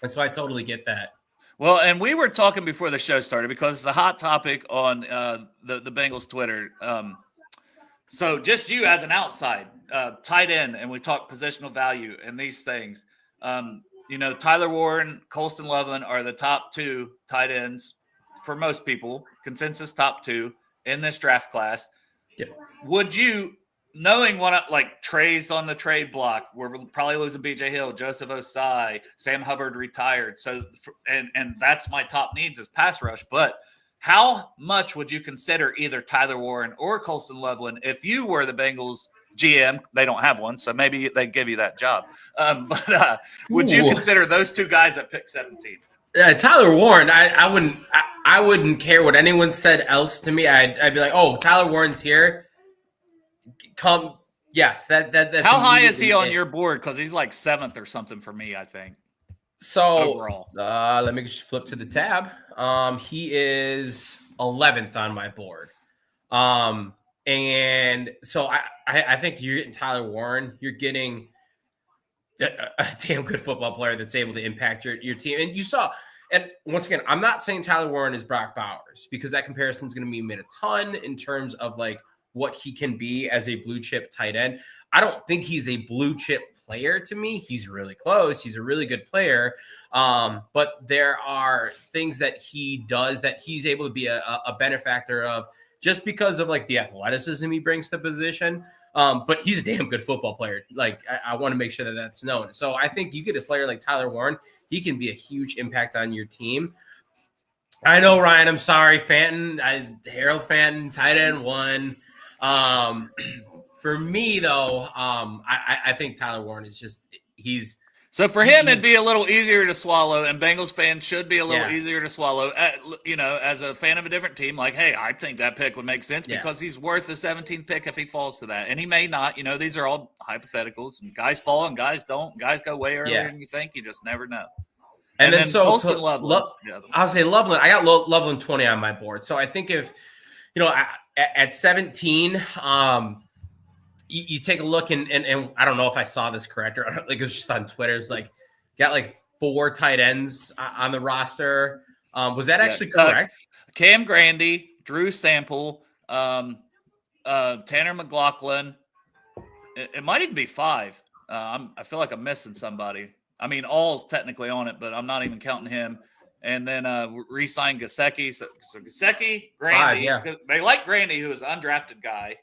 And so I totally get that. Well, and we were talking before the show started because it's a hot topic on the Bengals Twitter. So just you as an outside tight end, and we talk positional value and these things. Tyler Warren, Colston Loveland are the top 2 tight ends for most people, consensus top 2 in this draft class. Yep. Would you, knowing what like Trey's on the trade block, we're probably losing BJ Hill, Joseph Osai, Sam Hubbard retired. So, and that's my top needs is pass rush. But how much would you consider either Tyler Warren or Colston Loveland if you were the Bengals GM? They don't have one, so maybe they give you that job. But would you consider those 2 guys at pick 17? Tyler Warren, I wouldn't care what anyone said else to me. I'd be like, oh, Tyler Warren's here. Come, yes. That's how high is he on your board? Because he's like 7th or something for me, I think. So overall, let me just flip to the tab. He is 11th on my board. And so I think you're getting Tyler Warren. You're getting a damn good football player that's able to impact your team. And you saw, and once again, I'm not saying Tyler Warren is Brock Bowers because that comparison is going to be made a ton in terms of like what he can be as a blue chip tight end. I don't think he's a blue chip player to me. He's really close. He's a really good player. But there are things that he does that he's able to be a benefactor of just because of like the athleticism he brings to the position. But he's a damn good football player. Like I want to make sure that that's known. So I think you get a player like Tyler Warren, he can be a huge impact on your team. I know, Ryan, I'm sorry. Harold Fanton, tight end 1. For me though, I think Tyler Warren is just, so for him, it'd be a little easier to swallow, and Bengals fans should be a little easier to swallow. As a fan of a different team, like, hey, I think that pick would make sense because he's worth the 17th pick if he falls to that, and he may not. These are all hypotheticals, and guys fall and guys don't. Guys go way earlier than you think. You just never know. And then Colston Loveland. I'll say Loveland. I got Loveland 20 on my board, so I think if at 17. You take a look and I don't know if I saw this correct or like it was just on Twitter. It's like got like 4 tight ends on the roster. Was that actually correct? Cam Grandy, Drew Sample, Tanner McLaughlin. It might even be 5. I feel like I'm missing somebody. I mean, All's technically on it, but I'm not even counting him. And then re-signed Gesicki. So Gesicki, Grandy. 5, they like Grandy, who is an undrafted guy.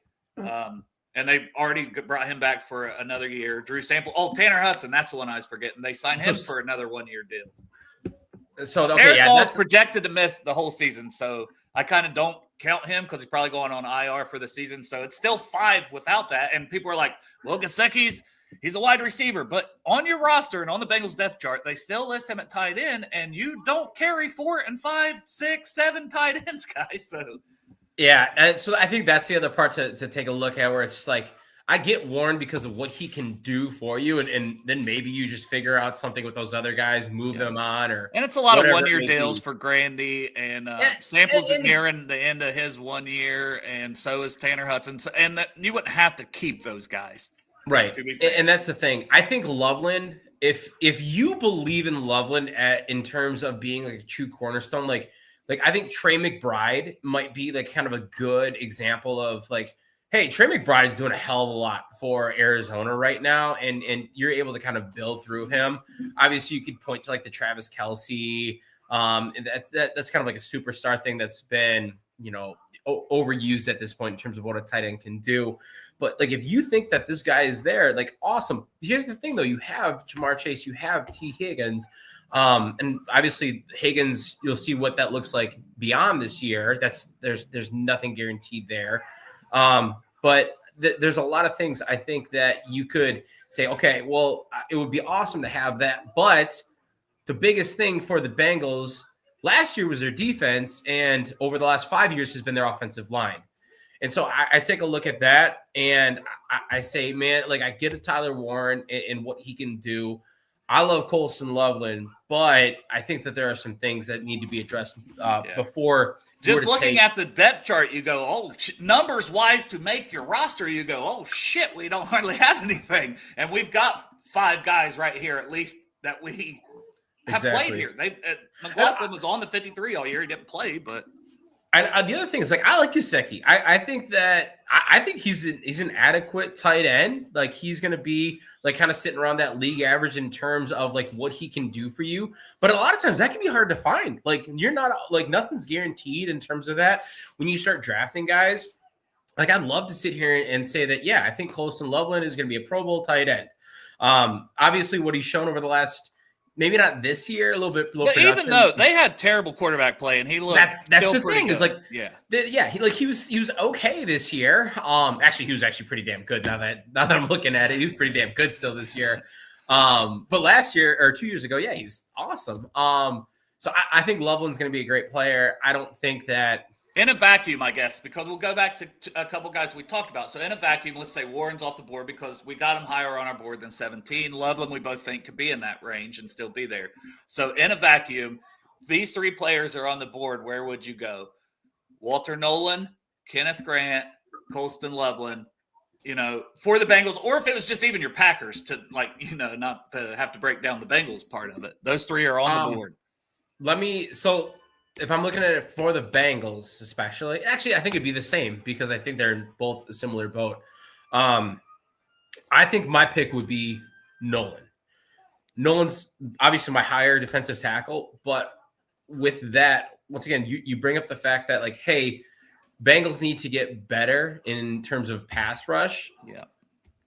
And they already brought him back for another year. Drew Sample. Oh, Tanner Hudson. That's the one I was forgetting. They signed him for another 1-year deal. So, Eric Ball's projected to miss the whole season. So I kind of don't count him because he's probably going on IR for the season. So it's still 5 without that. And people are like, well, Gesicki's he's a wide receiver. But on your roster and on the Bengals depth chart, they still list him at tight end. And you don't carry 4 and 5, 6, 7 tight ends, guys. So. Yeah, and so I think that's the other part to take a look at where it's like I get Warren because of what he can do for you, and then maybe you just figure out something with those other guys, move them on, and it's a lot of 1-year deals for Grandy and Samples nearing the end of his 1 year, and so is Tanner Hudson, and you wouldn't have to keep those guys, right? And that's the thing. I think Loveland, if you believe in Loveland in terms of being like a true cornerstone, like I think Trey McBride might be like kind of a good example of like, hey, Trey McBride's doing a hell of a lot for Arizona right now, and you're able to kind of build through him. Obviously, you could point to like the Travis Kelce. And that's kind of like a superstar thing that's been, overused at this point in terms of what a tight end can do. But like, if you think that this guy is there, like, awesome. Here's the thing, though. You have Jamar Chase, you have T. Higgins. And obviously Higgins, you'll see what that looks like beyond this year. There's nothing guaranteed there. But there's a lot of things I think that you could say, okay, well, it would be awesome to have that. But the biggest thing for the Bengals last year was their defense. And over the last 5 years has been their offensive line. And so I take a look at that and I say, man, like I get a Tyler Warren and what he can do. I love Colston Loveland, but I think that there are some things that need to be addressed before. Just looking at the depth chart, you go, oh, numbers wise to make your roster, you go, oh, shit, we don't hardly have anything. And we've got 5 guys right here, at least, that we have played here. McLaughlin was on the 53 all year. He didn't play, but. And the other thing is, like, I like Gesicki. I think that I think he's an adequate tight end. Like, he's going to be like kind of sitting around that league average in terms of like what he can do for you. But a lot of times that can be hard to find. Like, you're not like nothing's guaranteed in terms of that. When you start drafting guys, like, I'd love to sit here and say that, yeah, I think Colston Loveland is going to be a Pro Bowl tight end. Obviously, what he's shown over the last. Maybe not this year, a little bit. Even though they had terrible quarterback play, and he looked that's the thing. Good. Is like he was okay this year. Actually, he was actually pretty damn good. Now that I'm looking at it, he was pretty damn good still this year. But last year or 2 years ago, yeah, he was awesome. So I think Loveland's going to be a great player. I don't think that. In a vacuum, I guess, because we'll go back to a couple guys we talked about. So in a vacuum, let's say Warren's off the board because we got him higher on our board than 17. Loveland, we both think could be in that range and still be there. So in a vacuum, these 3 players are on the board. Where would you go? Walter Nolan, Kenneth Grant, Colston Loveland, for the Bengals, or if it was just even your Packers to not to have to break down the Bengals part of it. Those 3 are on the board. If I'm looking at it for the Bengals, especially, actually, I think it'd be the same because I think they're in both a similar boat. I think my pick would be Nolan. Nolan's obviously my higher defensive tackle, but with that, once again, you bring up the fact that, like, hey, Bengals need to get better in terms of pass rush. Yeah.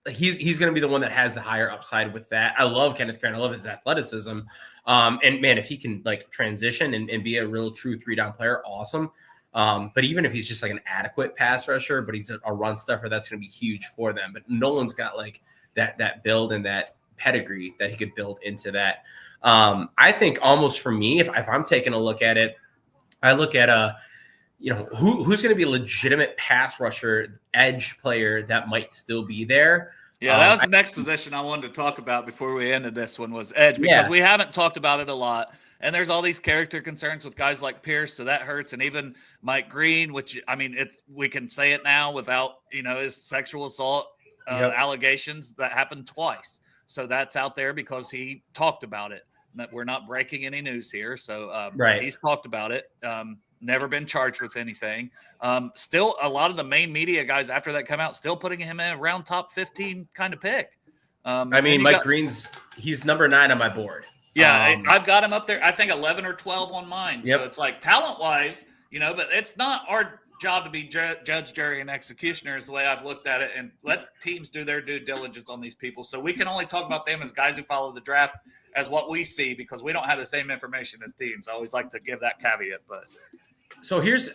He's going to be the one that has the higher upside with that. I love Kenneth Grant. I love his athleticism. And man, if he can like transition and be a real true 3-down player, awesome. But even if he's just like an adequate pass rusher, but he's a run stuffer, that's going to be huge for them. But Nolan's got like that build and that pedigree that he could build into that. I think almost for me, if I'm taking a look at it, I look at who's going to be a legitimate pass rusher, edge player that might still be there. Yeah, that was the next position I wanted to talk about before we ended this one was edge because we haven't talked about it a lot. And there's all these character concerns with guys like Pierce, so that hurts. And even Mike Green, which, I mean, we can say it now without, his sexual assault allegations that happened twice. So that's out there because he talked about it. That we're not breaking any news here. So he's talked about it. Never been charged with anything. Still, a lot of the main media guys after that come out still putting him in around top 15 kind of pick. Mike Green's he's number 9 on my board. Yeah, I've got him up there. I think 11 or 12 on mine. Yep. So it's like talent-wise, but it's not our job to be judge, jury, and executioner is the way I've looked at it, and let teams do their due diligence on these people. So we can only talk about them as guys who follow the draft as what we see because we don't have the same information as teams. I always like to give that caveat, but. So here's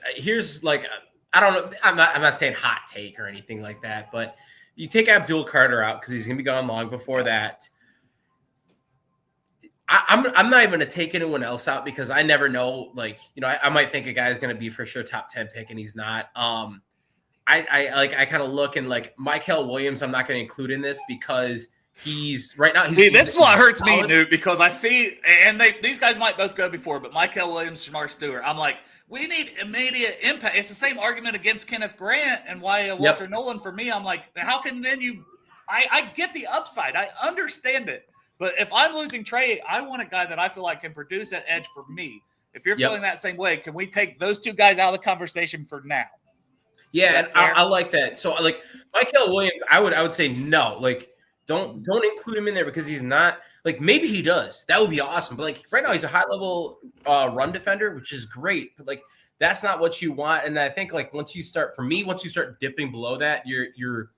like, I don't know. I'm not saying hot take or anything like that, but you take Abdul Carter out because he's going to be gone long before that. I'm not even going to take anyone else out because I never know. Like, I might think a guy is going to be for sure top 10 pick and he's not. I kind of look and like Mykel Williams, I'm not going to include in this because he's right now. This is what hurts me, Newt, because I see, and these guys might both go before, but Mykel Williams, Shamar Stewart, I'm like, we need immediate impact. It's the same argument against Kenneth Grant and why Walter Nolan for me. I'm like, how can then I get the upside. I understand it. But if I'm losing Trey, I want a guy that I feel like can produce that edge for me. If you're feeling that same way, can we take those 2 guys out of the conversation for now? Yeah, and I like that. So like Mykel Williams, I would say no. Like don't include him in there because he's not like maybe he does. That would be awesome. But like right now he's a high level run defender, which is great. But like that's not what you want. And I think like once you start dipping below that, you're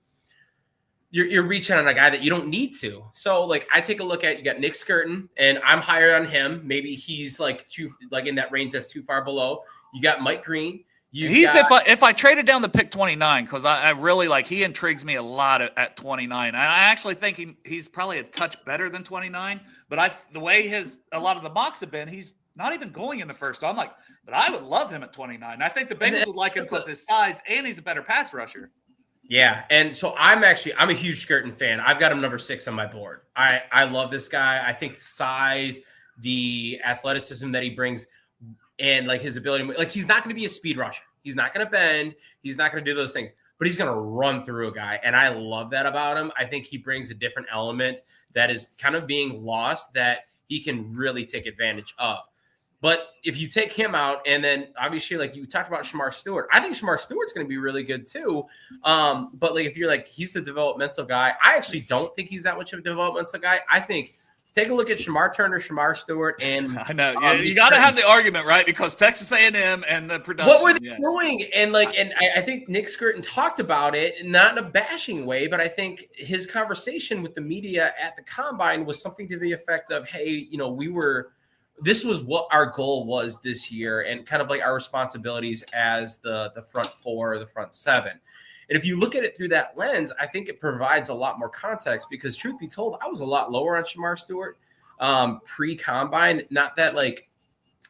reaching on a guy that you don't need to. So like I take a look at you got Nick Skirton, and I'm higher on him. Maybe he's like in that range that's too far below. You got Mike Green. If I traded down the pick 29, because I really like he intrigues me a lot at 29. I actually think he's probably a touch better than 29. But the way a lot of the mocks have been, he's not even going in the first. So I'm like, but I would love him at 29. I think the Bengals would like him because his size and he's a better pass rusher. Yeah, and so I'm a huge Skirton fan. I've got him number 6 on my board. I love this guy. I think the size, the athleticism that he brings, and like his ability, like he's not going to be a speed rusher. He's not going to bend. He's not going to do those things, but he's going to run through a guy, and I love that about him. I think he brings a different element that is kind of being lost that he can really take advantage of. But if you take him out, and then obviously, like you talked about Shamar Stewart, I think Shamar Stewart's going to be really good too. But like if you're like, he's the developmental guy, I actually don't think he's that much of a developmental guy. I think take a look at Shamar Turner, Shamar Stewart, and I know you got to have the argument, right? Because Texas A&M and the production. What were they doing? And I think Nick Skirton talked about it, not in a bashing way, but I think his conversation with the media at the combine was something to the effect of, hey, this was what our goal was this year, and kind of like our responsibilities as the front 4 or the front 7. And if you look at it through that lens, I think it provides a lot more context, because truth be told, I was a lot lower on Shamar Stewart pre-combine. Not that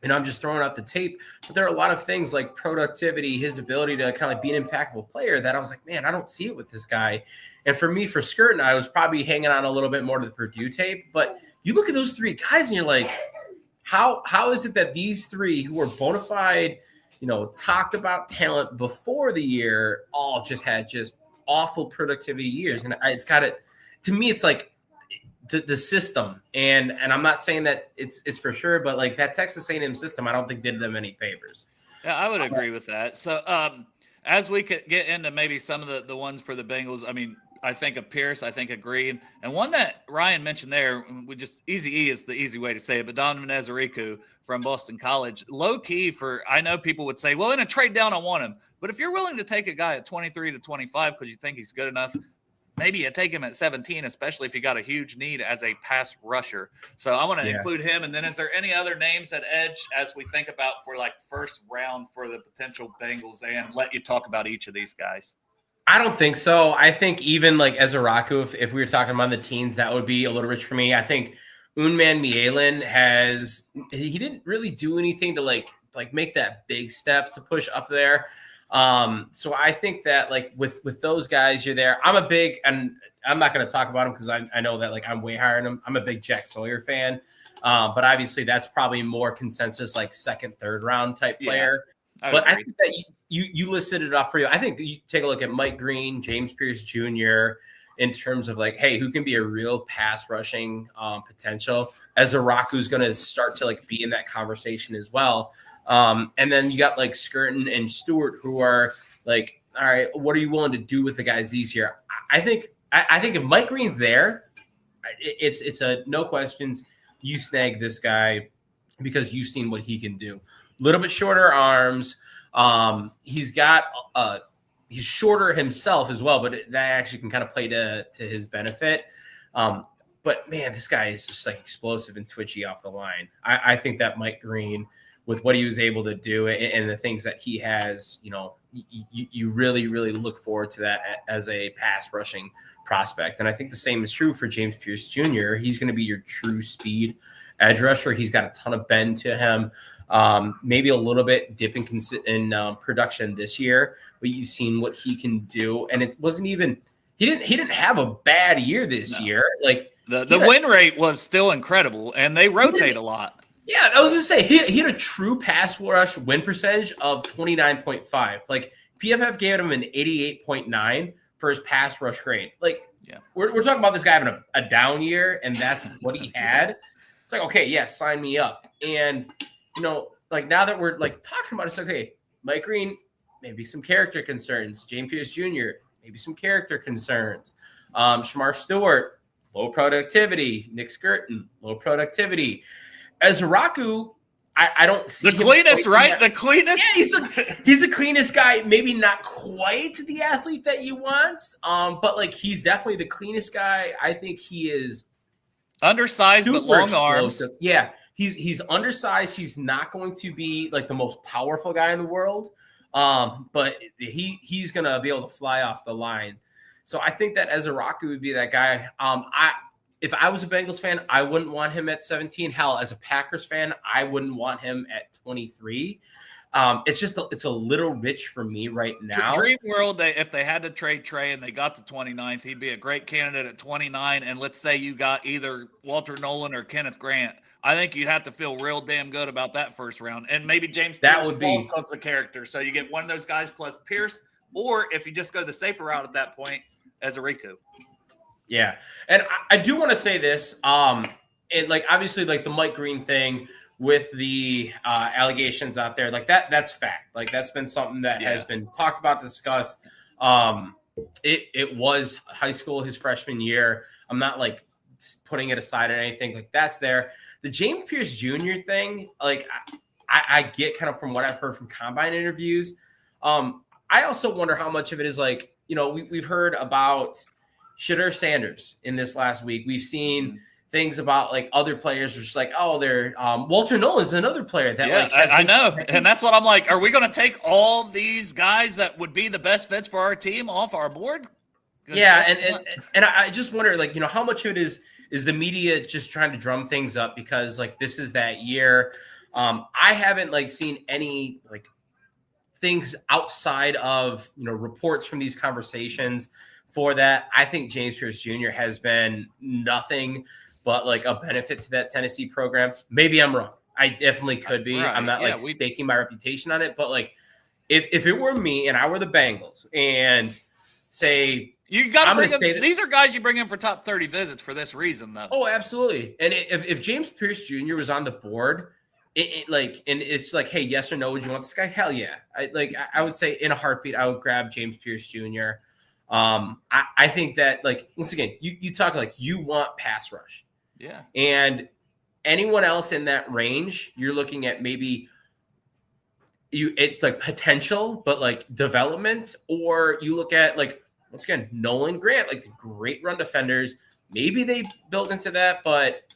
I'm just throwing out the tape, but there are a lot of things like productivity, his ability to kind of be an impactful player that I was like, man, I don't see it with this guy. And for me, for Skirton, I was probably hanging on a little bit more to the Purdue tape. But you look at those 3 guys and you're like, how is it that these 3 who were bona fide, talked about talent before the year, all just had just awful productivity years? And it's got it to me. It's like the system, and I'm not saying that it's for sure, but like that Texas A&M system, I don't think did them any favors. Yeah, I would agree with that. So as we could get into maybe some of the ones for the Bengals, I mean, I think of Pierce, I think of Green, and one that Ryan mentioned there, we just Easy E is the easy way to say it, but Donovan Ezeriku from Boston College, low key I know people would say, well, in a trade down, I want him. But if you're willing to take a guy at 23 to 25 because you think he's good enough, maybe you take him at 17, especially if you got a huge need as a pass rusher. So I want to include him. And then is there any other names at edge as we think about for like first round for the potential Bengals, and let you talk about each of these guys? I don't think so. I think even like Ezeraku, if we were talking about the teens, that would be a little rich for me. I think Unman Mielen he didn't really do anything to like make that big step to push up there. So I think that like with those guys, you're there. And I'm not going to talk about him because I know that like I'm way higher than him. I'm a big Jack Sawyer fan. But obviously that's probably more consensus, like second, third round type player. But I think that you listed it off for you. I think you take a look at Mike Green, James Pierce Jr. in terms of like, hey, who can be a real pass rushing potential? Ezeraku is going to start to like be in that conversation as well. And then you got like Skirton and Stewart, who are like, all right, what are you willing to do with the guys these year? I think if Mike Green's there, it's a no questions. You snag this guy because you've seen what he can do. A little bit shorter arms. He's shorter himself as well, but that actually can kind of play to his benefit. But man, this guy is just like explosive and twitchy off the line. I think that Mike Green, with what he was able to do and the things that he has, you really, really look forward to that as a pass rushing prospect. And I think the same is true for James Pierce Jr. He's going to be your true speed edge rusher. He's got a ton of bend to him. Maybe a little bit dip in production this year, but you've seen what he can do. And it wasn't even, he didn't have a bad year this year. Like the win rate was still incredible, and they rotate a lot. Yeah, I was going to say, he had a true pass rush win percentage of 29.5. Like, PFF gave him an 88.9 for his pass rush grade. Like, we're talking about this guy having a down year, and that's what he had. It's like, okay, yeah, sign me up. And, like, now that we're, like, talking about it, it's like, okay, Mike Green, maybe some character concerns. James Pierce Jr., maybe some character concerns. Shamar Stewart, low productivity. Nick Skirton, low productivity. Ezeraku, I don't see the cleanest, right? The cleanest. Yeah, he's the cleanest guy. Maybe not quite the athlete that you want, but like he's definitely the cleanest guy. I think he is undersized but long explosive. arms. Yeah, he's undersized. He's not going to be like the most powerful guy in the world, but he's gonna be able to fly off the line. So I think that Ezeraku would be that guy. If I was a Bengals fan, I wouldn't want him at 17. Hell, as a Packers fan, I wouldn't want him at 23. It's a little rich for me right now. Dream world, if they had to trade Trey and they got to 29th, he'd be a great candidate at 29. And let's say you got either Walter Nolan or Kenneth Grant. I think you'd have to feel real damn good about that first round. And maybe James Pierce would be because of the character. So you get one of those guys plus Pierce, or if you just go the safer route at that point, as a Riku. Yeah. And I do want to say this. Obviously like the Mike Green thing with the allegations out there, like that's fact. Like that's been something that has been talked about, discussed. It was high school, his freshman year. I'm not like putting it aside or anything, like that's there. The James Pierce Jr. thing, like I get kind of from what I've heard from combine interviews. I also wonder how much of it is like, we've heard about Shedeur Sanders in this last week. We've seen things about like other players are just like, oh, they're Walter Nolan's another player that I know. And that's what I'm like, are we going to take all these guys that would be the best fits for our team off our board? Yeah. And I just wonder, like, how much of it is the media just trying to drum things up because like this is that year. I haven't like seen any like things outside of, reports from these conversations for that. I think James Pierce Jr. has been nothing but like a benefit to that Tennessee program. Maybe I'm wrong. I definitely could be. Right. I'm not staking my reputation on it, but like if it were me and I were the Bengals and say, you got to bring in, these are guys you bring in for top 30 visits for this reason though. Oh, absolutely. And if James Pierce Jr. was on the board, it's like, hey, yes or no, would you want this guy? Hell yeah. I would say in a heartbeat, I would grab James Pierce Jr. I think that like, once again, you talk like you want pass rush. Yeah. And anyone else in that range, you're looking at maybe it's like potential, but like development, or you look at like, once again, Nolan Grant, like the great run defenders. Maybe they build into that, but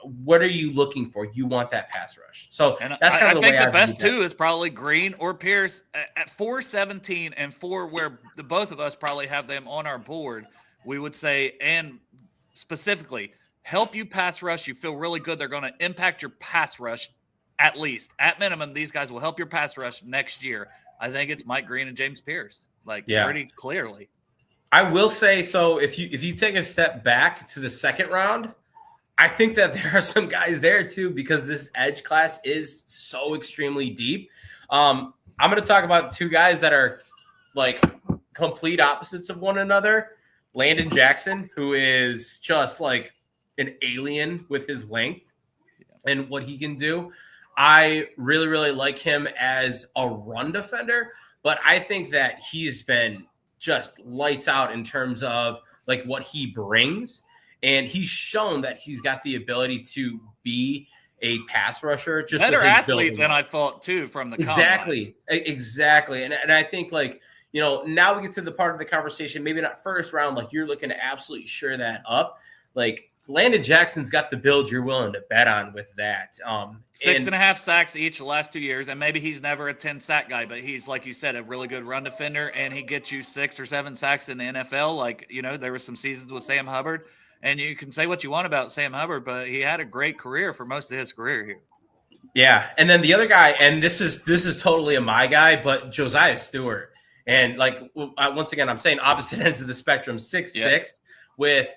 what are you looking for? You want that pass rush. So that's kind of the way I think the best two is probably Green or Pierce at 417 and 4 where the both of us probably have them on our board. We would say, and specifically help you pass rush. You feel really good. They're going to impact your pass rush at least. At minimum, these guys will help your pass rush next year. I think it's Mike Green and James Pierce, pretty clearly. I will say, so if you take a step back to the second round, I think that there are some guys there too, because this edge class is so extremely deep. I'm going to talk about two guys that are like complete opposites of one another. Landon Jackson, who is just like an alien with his length and what he can do. I really, really like him as a run defender, but I think that he's been just lights out in terms of like what he brings. And he's shown that he's got the ability to be a pass rusher. Just better athlete than I thought too from the Exactly. And I think like, now we get to the part of the conversation, maybe not first round, like you're looking to absolutely sure that up. Like Landon Jackson's got the build you're willing to bet on with that. 6.5 sacks each the last 2 years. And maybe he's never a 10 sack guy, but he's, like you said, a really good run defender. And he gets you 6 or 7 sacks in the NFL. Like, there were some seasons with Sam Hubbard. And you can say what you want about Sam Hubbard, but he had a great career for most of his career here. Yeah. And then the other guy, and this is totally a my guy, but Josiah Stewart. And like, once again, I'm saying opposite ends of the spectrum, 6'6", with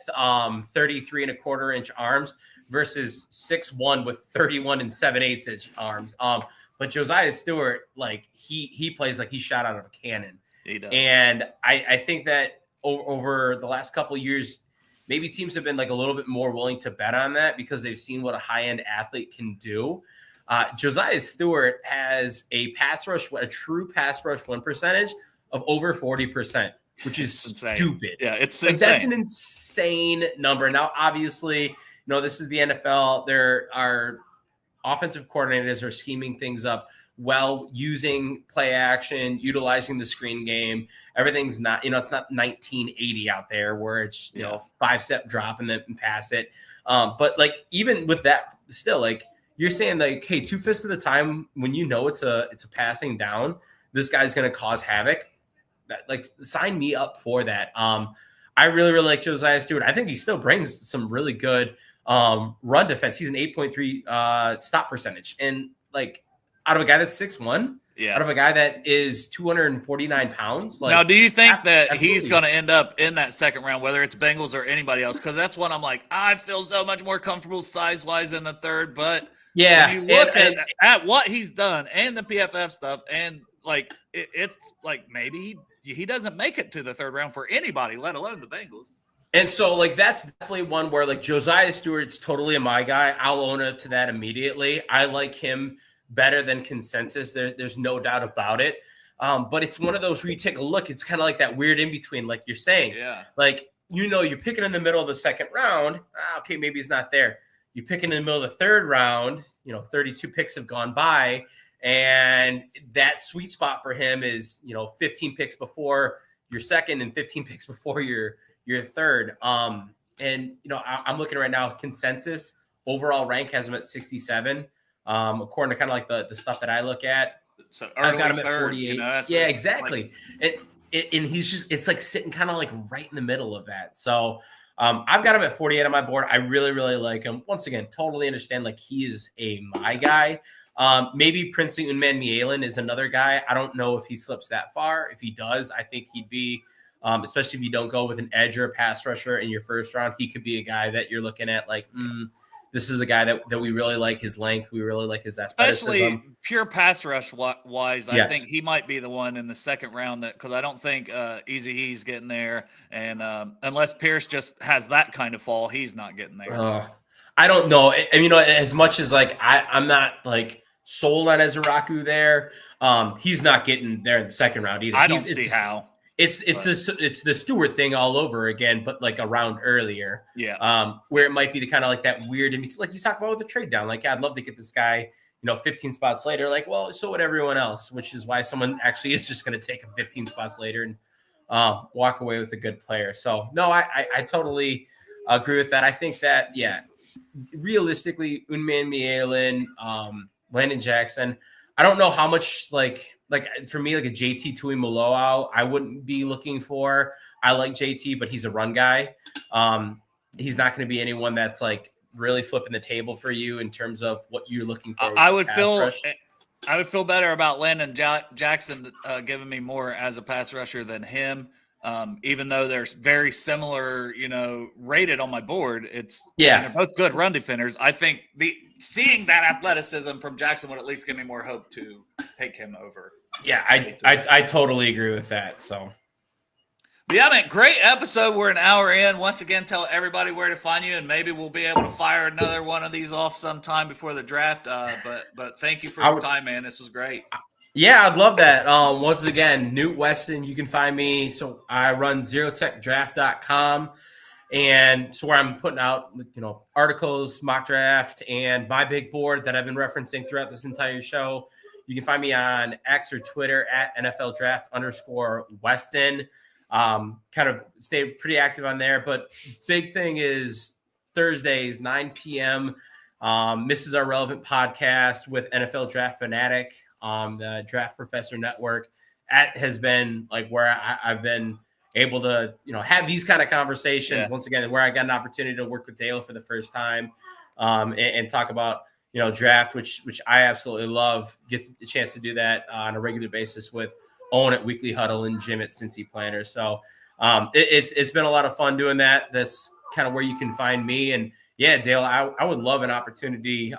33 and a quarter inch arms versus 6'1" with 31 and 7/8 inch arms. But Josiah Stewart, like he plays like he's shot out of a cannon. He does. And I think that over the last couple of years, maybe teams have been like a little bit more willing to bet on that because they've seen what a high-end athlete can do. Josiah Stewart has a true pass rush win percentage of over 40%, which is stupid. Yeah, it's like, insane. That's an insane number. Now, obviously, this is the NFL. There are offensive coordinators are scheming things up well, using play action, utilizing the screen game. Everything's not, it's not 1980 out there where it's, 5-step drop and then pass it. But like, even with that still, like you're saying like, hey, 2/5 of the time when it's a passing down, this guy's going to cause havoc. Like sign me up for that. I really, really like Josiah Stewart. I think he still brings some really good run defense. He's an 8.3 stop percentage. And like, out of a guy that's 6'1", Yeah. out of a guy that is 249 pounds. Like, now, do you think that absolutely. he's going to end up in that second round, whether it's Bengals or anybody else? Because that's one I'm like, I feel so much more comfortable size-wise in the third. But Yeah, when you look at what he's done and the PFF stuff, and like it's like maybe he doesn't make it to the third round for anybody, let alone the Bengals. And so, like, that's definitely one where, like, Josiah Stewart's totally my guy. I'll own up to that immediately. I like him better than consensus. There's no doubt about it. But it's one of those where you take a look, it's kind of like that weird in between, like you're saying. Yeah. Like, you're picking in the middle of the second round. Okay, maybe he's not there. You pick in the middle of the third round, 32 picks have gone by. And that sweet spot for him is, 15 picks before your second and 15 picks before your third. I'm looking right now, consensus overall rank has him at 67. According to kind of like the stuff that I look at. So I've got him third, at 48. Yeah, exactly. Like, and he's just, it's like sitting kind of like right in the middle of that. So I've got him at 48 on my board. I really, really like him. Once again, totally understand, like, he is my guy. Maybe Princely Unman-Mielen is another guy. I don't know if he slips that far. If he does, I think he'd be, especially if you don't go with an edge or a pass rusher in your first round, he could be a guy that you're looking at like, this is a guy that we really like his length. We really like his athleticism. Especially pure pass rush wise, I Yes. think he might be the one in the second round because I don't think Easy He's getting there. And unless Pierce just has that kind of fall, he's not getting there. I don't know. As much as like I'm not like sold on Ezeraku there, he's not getting there in the second round either. I don't see how. It's the Stewart thing all over again, but like a round earlier. Yeah. Where it might be the kind of like that weird, like you talk about with the trade down. Like, I'd love to get this guy, 15 spots later. Like, well, so would everyone else, which is why someone actually is just going to take him 15 spots later and walk away with a good player. So no, I totally agree with that. I think that, yeah, realistically, Unman-Mielen, Landon Jackson, I don't know how much like for me, like a JT Tuimoloau, I wouldn't be looking for. I like JT, but he's a run guy. He's not going to be anyone that's like really flipping the table for you in terms of what you're looking for. I would feel better about Landon Jackson giving me more as a pass rusher than him. Even though they're very similar, rated on my board, they're both good run defenders. I think seeing that athleticism from Jackson would at least give me more hope to take him over. Yeah, I totally agree with that. So, but yeah, man, great episode. We're an hour in. Once again, tell everybody where to find you, and maybe we'll be able to fire another one of these off sometime before the draft. But thank you for your time, man. This was great. Yeah, I'd love that. Once again, Newt Westen, you can find me. So I run zerotechdraft.com. And so where I'm putting out, articles, mock draft, and my big board that I've been referencing throughout this entire show. You can find me on X or Twitter at NFLDraft_Weston. Kind of stay pretty active on there. But big thing is Thursdays, 9 p.m. This is our relevant podcast with NFL Draft Fanatic on the Draft Professor Network. That has been like where I've been able to, have these kind of conversations. Yeah. Once again, where I got an opportunity to work with Dale for the first time and talk about, draft, which I absolutely love. Get the chance to do that on a regular basis with Owen at Weekly Huddle and Jim at Cincy Planner. So it's been a lot of fun doing that. That's kind of where you can find me. And yeah, Dale, I would love an opportunity.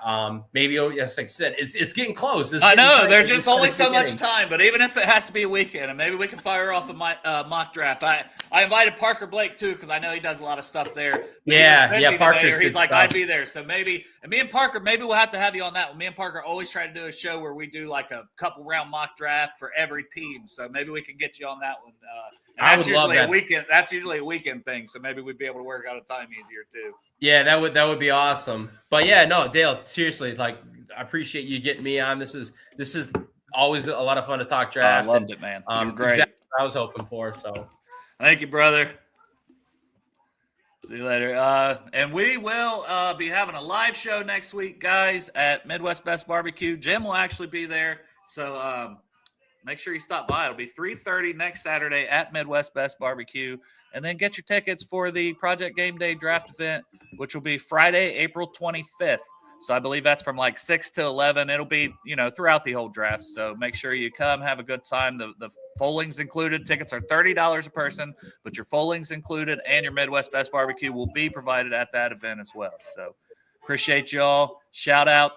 Maybe, yes, like I said, it's getting close. I know there's just only so much time, but even if it has to be a weekend, and maybe we can fire off a mock draft. I invited Parker Blake too because I know he does a lot of stuff there. Yeah, Parker's he's like, stuff. I'd be there. So maybe, and me and Parker, maybe we'll have to have you on that one. Me and Parker always try to do a show where we do like a couple round mock draft for every team. So maybe we can get you on that one. And that's usually a weekend. That's usually a weekend thing. So maybe we'd be able to work out a time easier too. Yeah, that would be awesome. But yeah, no, Dale, seriously, like I appreciate you getting me on. This is always a lot of fun to talk draft. I loved it, man. You're great. Exactly what I was hoping for. So thank you, brother. See you later. And we will be having a live show next week, guys, at Midwest Best Barbecue. Jim will actually be there. So make sure you stop by. It'll be 3:30 next Saturday at Midwest Best Barbecue. And then get your tickets for the Project Game Day draft event, which will be Friday, April 25th. So I believe that's from like 6 to 11. It'll be, throughout the whole draft. So make sure you come, have a good time. The Follings included. Tickets are $30 a person, but your Follings included and your Midwest Best Barbecue will be provided at that event as well. So appreciate y'all. Shout out